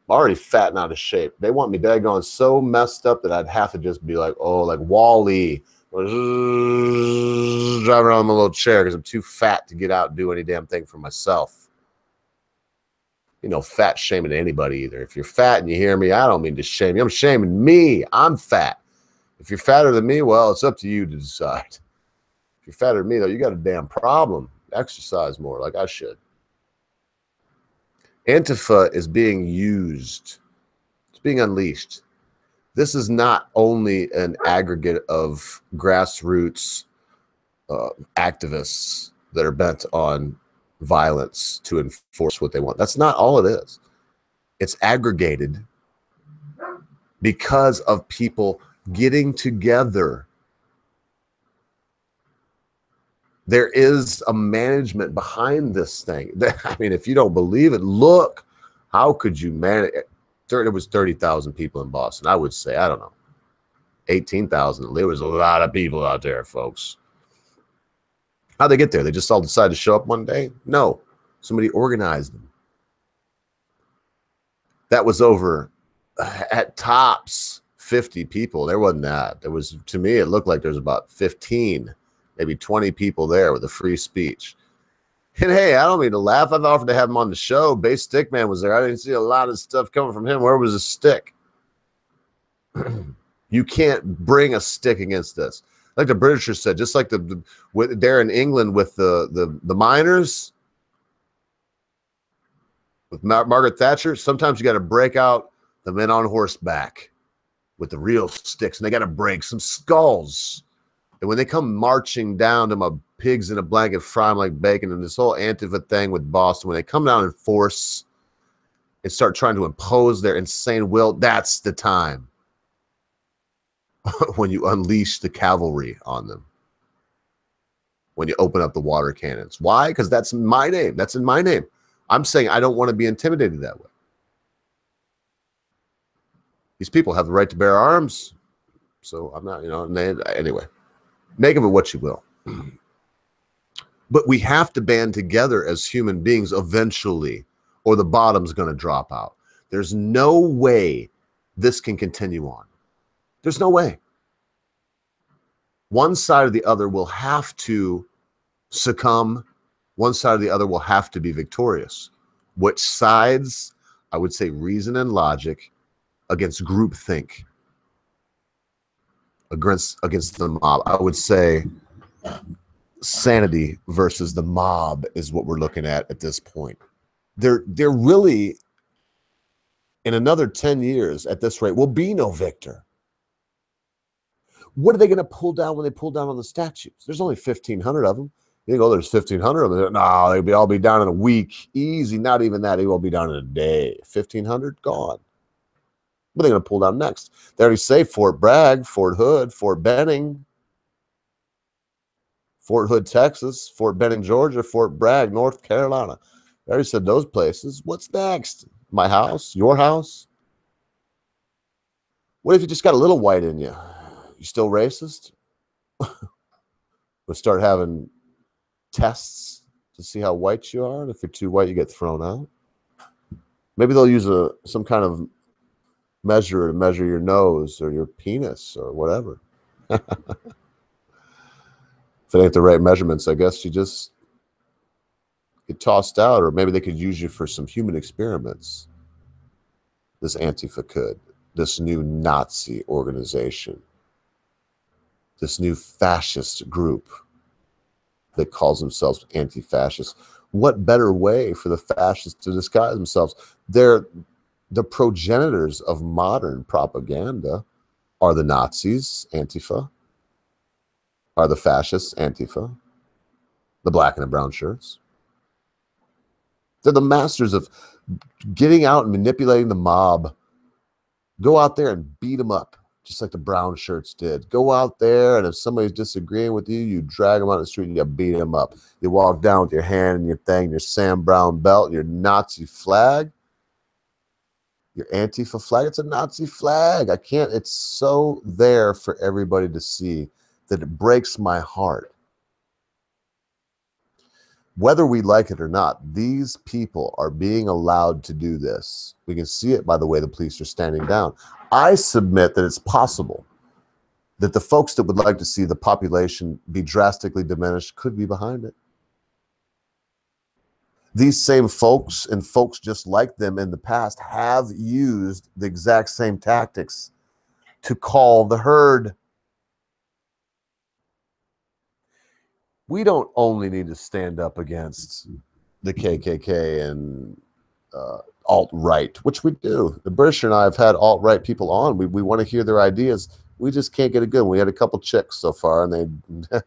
I'm already fat and out of shape. They want me daggone so messed up that I'd have to just be like, like Wall-E, driving around in my little chair because I'm too fat to get out and do any damn thing for myself. Fat shaming anybody either. If you're fat and you hear me, I don't mean to shame you. I'm shaming me. I'm fat. If you're fatter than me, well, it's up to you to decide. If you're fatter than me, though, you got a damn problem. Exercise more like I should. Antifa is being used. It's being unleashed. This is not only an aggregate of grassroots activists that are bent on violence to enforce what they want. That's not all it is. It's aggregated because of people getting together. There is a management behind this thing. I mean, if you don't believe it, look. How could you manage it? There was 30,000 people in Boston. I would say, I don't know, 18,000. There was a lot of people out there, folks. How'd they get there? They just all decided to show up one day? No. Somebody organized them. That was over, at tops, 50 people. There wasn't that. There was, to me, it looked like there was about 15, maybe 20 people there with a free speech. And hey, I don't mean to laugh. I've offered to have him on the show. Bass Stickman was there. I didn't see a lot of stuff coming from him. Where was his stick? You can't bring a stick against this. Like the Britishers said, just like they're in England with the miners, with Margaret Thatcher, sometimes you got to break out the men on horseback with the real sticks, and they got to break some skulls. And when they come marching down to my pigs in a blanket, fry them like bacon, and this whole Antifa thing with Boston, when they come down in force and start trying to impose their insane will, that's the time when you unleash the cavalry on them. When you open up the water cannons. Why? Because that's my name. That's in my name. I'm saying I don't want to be intimidated that way. These people have the right to bear arms. So I'm not, anyway. Make of it what you will. But we have to band together as human beings eventually, or the bottom's going to drop out. There's no way this can continue on. There's no way. One side or the other will have to succumb, One side or the other will have to be victorious. Which sides? I would say reason and logic against groupthink, against the mob. I would say sanity versus the mob is what we're looking at this point. They're really, in another 10 years at this rate, will be no victor. What are they going to pull down when they pull down on the statues? There's only 1,500 of them. You think, oh, there's 1,500 of them. No, they'll all be down in a week. Easy, not even that. They will be down in a day. 1,500 gone. What are they going to pull down next? They already say Fort Bragg, Fort Hood, Fort Benning, Fort Hood, Texas, Fort Benning, Georgia, Fort Bragg, North Carolina. They already said those places. What's next? My house? Your house? What if you just got a little white in you? You still racist? We'll start having tests to see how white you are, and if you're too white, you get thrown out. Maybe they'll use some kind of measure to measure your nose or your penis or whatever. If it ain't the right measurements, I guess you just get tossed out, or maybe they could use you for some human experiments. This Antifa could, this new Nazi organization, this new fascist group that calls themselves anti-fascist. What better way for the fascists to disguise themselves? They're the progenitors of modern propaganda. Are the Nazis Antifa? Are the fascists Antifa? The black and the brown shirts? They're the masters of getting out and manipulating the mob. Go out there and beat them up, just like the brown shirts did. Go out there, and if somebody's disagreeing with you, you drag them out the street and you beat them up. You walk down with your hand and your thing, your Sam Brown belt, and your Nazi flag, your Antifa flag. It's a Nazi flag. I can't. It's so there for everybody to see that it breaks my heart. Whether we like it or not, these people are being allowed to do this. We can see it by the way the police are standing down. I submit that it's possible that the folks that would like to see the population be drastically diminished could be behind it. These same folks and folks just like them in the past have used the exact same tactics to call the herd. We don't only need to stand up against the KKK and alt-right, which we do. The British and I have had alt-right people on. We want to hear their ideas. We just can't get a good one. We had a couple chicks so far, and they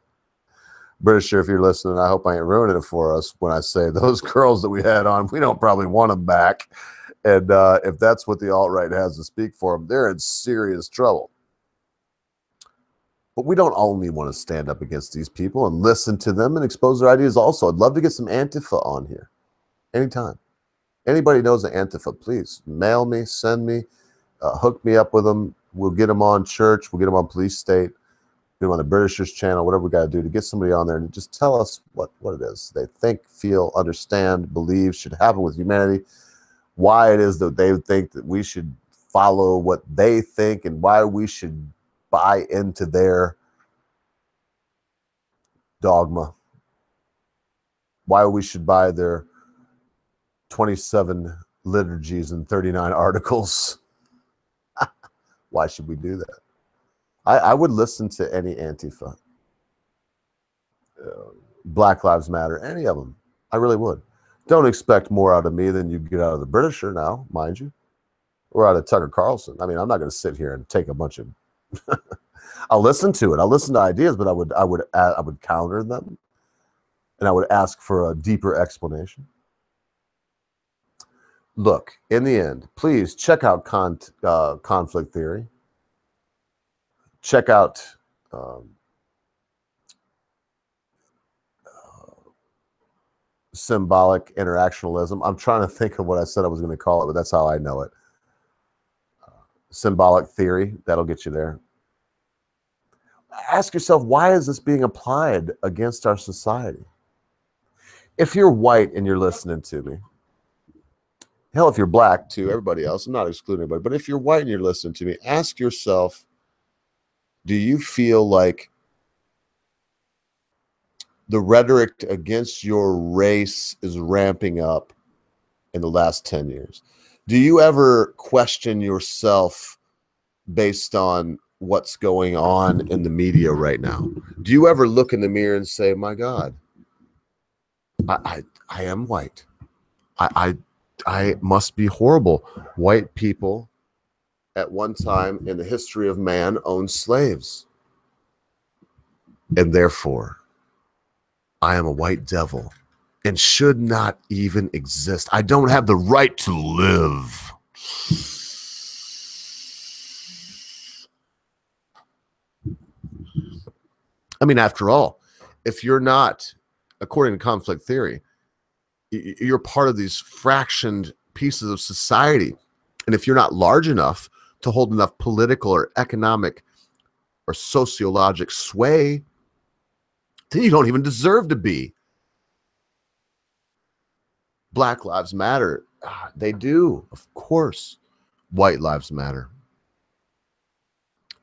British, if you're listening, I hope I ain't ruining it for us when I say those girls that we had on, we don't probably want them back. And if that's what the alt-right has to speak for them, they're in serious trouble. But we don't only want to stand up against these people and listen to them and expose their ideas also. I'd love to get some Antifa on here anytime. Anybody knows an Antifa, please mail me, send me, hook me up with them. We'll get them on church. We'll get them on Police State. Get them on the Britishers channel, whatever we got to do to get somebody on there and just tell us what it is they think, feel, understand, believe should happen with humanity, why it is that they think that we should follow what they think, and why we should buy into their dogma, why we should buy their 27 liturgies and 39 articles. Why should we do that? I would listen to any Antifa, Black Lives Matter, any of them. I really would. Don't expect more out of me than you get out of the Britisher now, mind you, or out of Tucker Carlson. I mean, I'm not going to sit here and take a bunch of I'll listen to it. I'll listen to ideas, but I would counter them, and I would ask for a deeper explanation. Look, in the end, please check out conflict theory. Check out symbolic interactionalism. I'm trying to think of what I said I was going to call it, but that's how I know it. Symbolic theory, that'll get you there. Ask yourself, why is this being applied against our society? If you're white and you're listening to me, hell, if you're black too, everybody else, I'm not excluding anybody, but if you're white and you're listening to me, ask yourself, do you feel like the rhetoric against your race is ramping up in the last 10 years. Do you ever question yourself based on what's going on in the media right now? Do you ever look in the mirror and say, my God, I am white. I must be horrible. White people at one time in the history of man owned slaves. And therefore, I am a white devil and should not even exist. I don't have the right to live. I mean, after all, if you're not, according to conflict theory, you're part of these fractioned pieces of society. And if you're not large enough to hold enough political or economic or sociologic sway, then you don't even deserve to be. Black lives matter. They do, of course. White lives matter.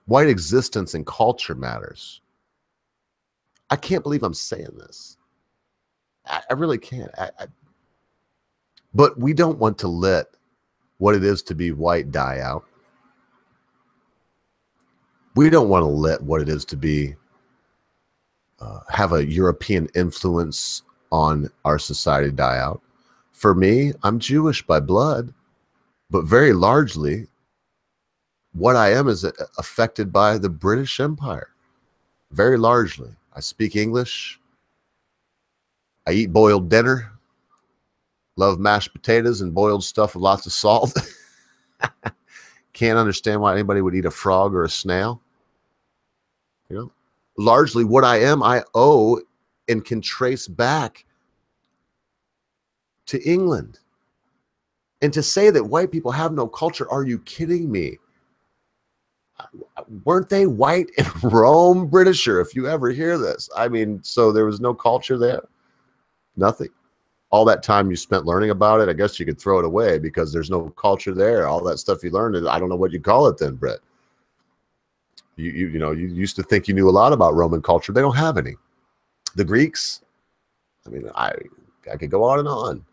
White existence and culture matters. I can't believe I'm saying this. I really can't. But we don't want to let what it is to be white die out. We don't want to let what it is to be have a European influence on our society die out. For me, I'm Jewish by blood, but very largely what I am is affected by the British Empire. Very largely. I speak English. I eat boiled dinner. Love mashed potatoes and boiled stuff with lots of salt. Can't understand why anybody would eat a frog or a snail. You know, largely what I am, I owe and can trace back to England. And to say that white people have no culture, are you kidding me? Weren't they white in Rome, Britisher, if you ever hear this? I mean, so there was no culture there? Nothing. All that time you spent learning about it, I guess you could throw it away because there's no culture there. All that stuff you learned, I don't know what you call it then, Brett. You know, you used to think you knew a lot about Roman culture. They don't have any. The Greeks, I mean, I could go on and on.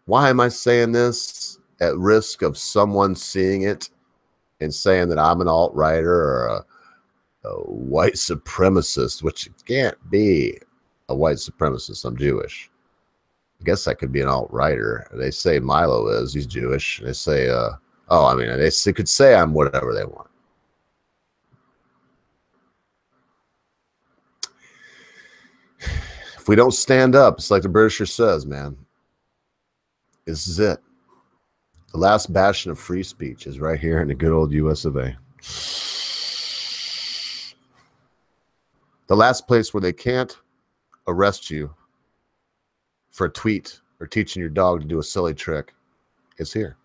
Why am I saying this at risk of someone seeing it and saying that I'm an alt-righter or a white supremacist, which can't be a white supremacist. I'm Jewish. I guess I could be an alt-righter. They say Milo is. He's Jewish. They say, they could say I'm whatever they want. If we don't stand up, it's like the Britisher says, man. This is it. The last bastion of free speech is right here in the good old US of A. The last place where they can't arrest you for a tweet or teaching your dog to do a silly trick is here.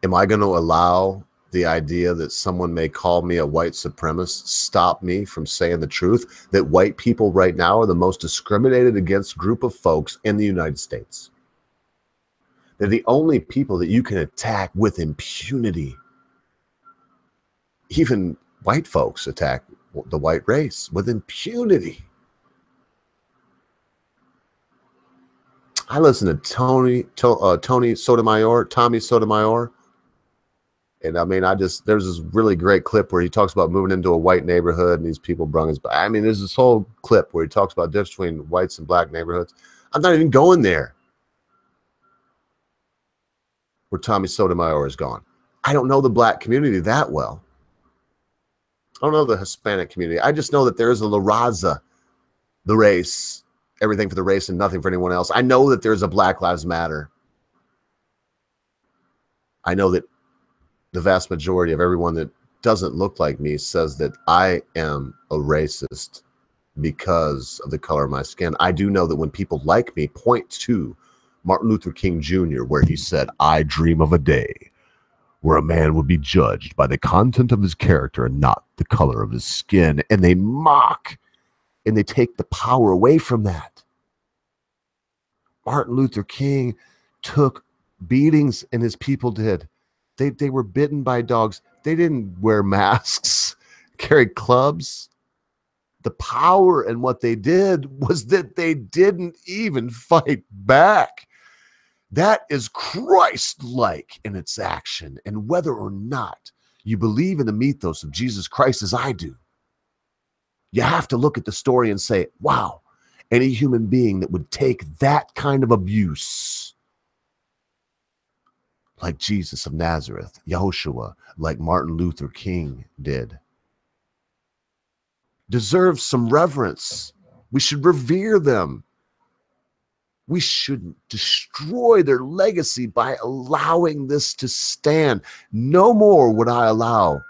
Am I going to allow the idea that someone may call me a white supremacist stop me from saying the truth that white people right now are the most discriminated against group of folks in the United States? They're the only people that you can attack with impunity. Even white folks attack the white race with impunity. I listen to Tommy Sotomayor. And I mean, there's this really great clip where he talks about moving into a white neighborhood and these people brung his back. I mean, there's this whole clip where he talks about the difference between whites and black neighborhoods. I'm not even going there where Tommy Sotomayor is gone. I don't know the black community that well. I don't know the Hispanic community. I just know that there is a La Raza, the race, everything for the race and nothing for anyone else. I know that there's a Black Lives Matter. I know that the vast majority of everyone that doesn't look like me says that I am a racist because of the color of my skin. I do know that when people like me point to Martin Luther King Jr., where he said, I dream of a day where a man would be judged by the content of his character and not the color of his skin. And they mock and they take the power away from that. Martin Luther King took beatings, and his people did. They were bitten by dogs. They didn't wear masks. carried clubs. The power in what they did was that they didn't even fight back. That is Christ-like in its action. And whether or not you believe in the mythos of Jesus Christ as I do, you have to look at the story and say, wow, any human being that would take that kind of abuse, like Jesus of Nazareth, Yahushua, like Martin Luther King did, deserves some reverence. We should revere them. We shouldn't destroy their legacy by allowing this to stand. No more would I allow.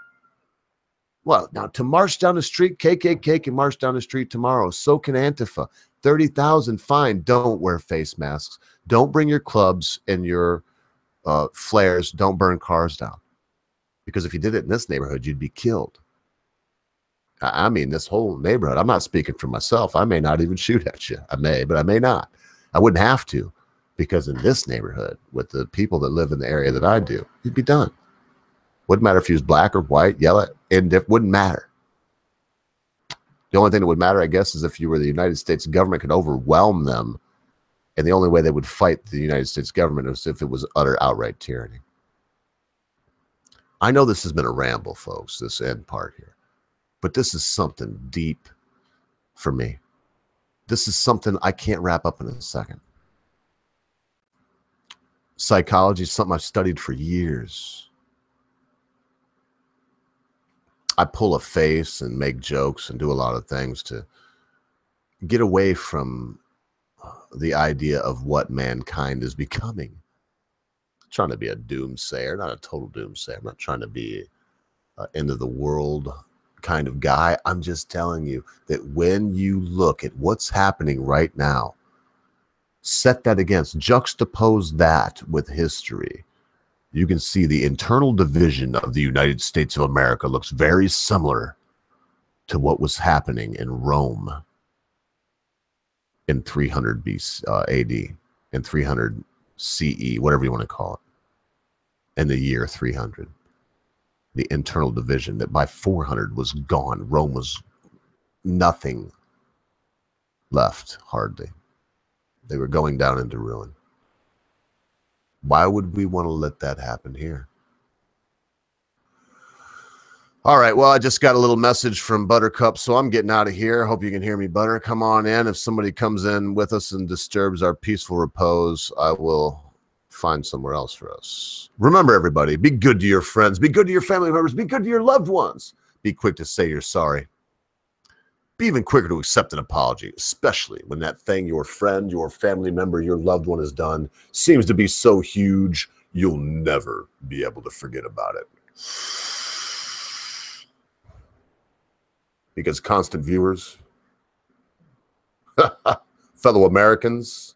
Well, now to march down the street, KKK can march down the street tomorrow. So can Antifa. 30,000 fine. Don't wear face masks. Don't bring your clubs and your flares. Don't burn cars down. Because if you did it in this neighborhood, you'd be killed. I mean, this whole neighborhood. I'm not speaking for myself. I may not even shoot at you. I may, but I may not. I wouldn't have to, because in this neighborhood, with the people that live in the area that I do, you'd be done. Wouldn't matter if he was black or white, yellow, and it wouldn't matter. The only thing that would matter, I guess, is if you were the United States government could overwhelm them, and the only way they would fight the United States government is if it was utter outright tyranny. I know this has been a ramble, folks, this end part here. But this is something deep for me. This is something I can't wrap up in a second. Psychology is something I've studied for years. I pull a face and make jokes and do a lot of things to get away from the idea of what mankind is becoming. I'm trying to be a doomsayer, not a total doomsayer. I'm not trying to be end of the world kind of guy. I'm just telling you that when you look at what's happening right now, set that against, juxtapose that with history, you can see the internal division of the United States of America looks very similar to what was happening in Rome in 300 AD, in 300 CE, whatever you want to call it, in the year 300. The internal division that by 400 was gone. Rome was nothing left, hardly. They were going down into ruin. Why would we want to let that happen here? All right, well, I just got a little message from Buttercup, so I'm getting out of here. Hope you can hear me, Butter. Come on in. If somebody comes in with us and disturbs our peaceful repose, I will find somewhere else for us. Remember, everybody, be good to your friends, be good to your family members, be good to your loved ones. Be quick to say you're sorry. Be even quicker to accept an apology, especially when that thing your friend, your family member, your loved one has done seems to be so huge you'll never be able to forget about it. Because constant viewers, fellow Americans,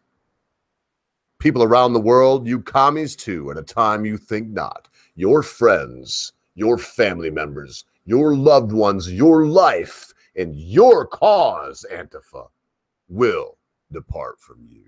people around the world, you commies too, at a time you think not. Your friends, your family members, your loved ones, your life, and your cause, Antifa, will depart from you.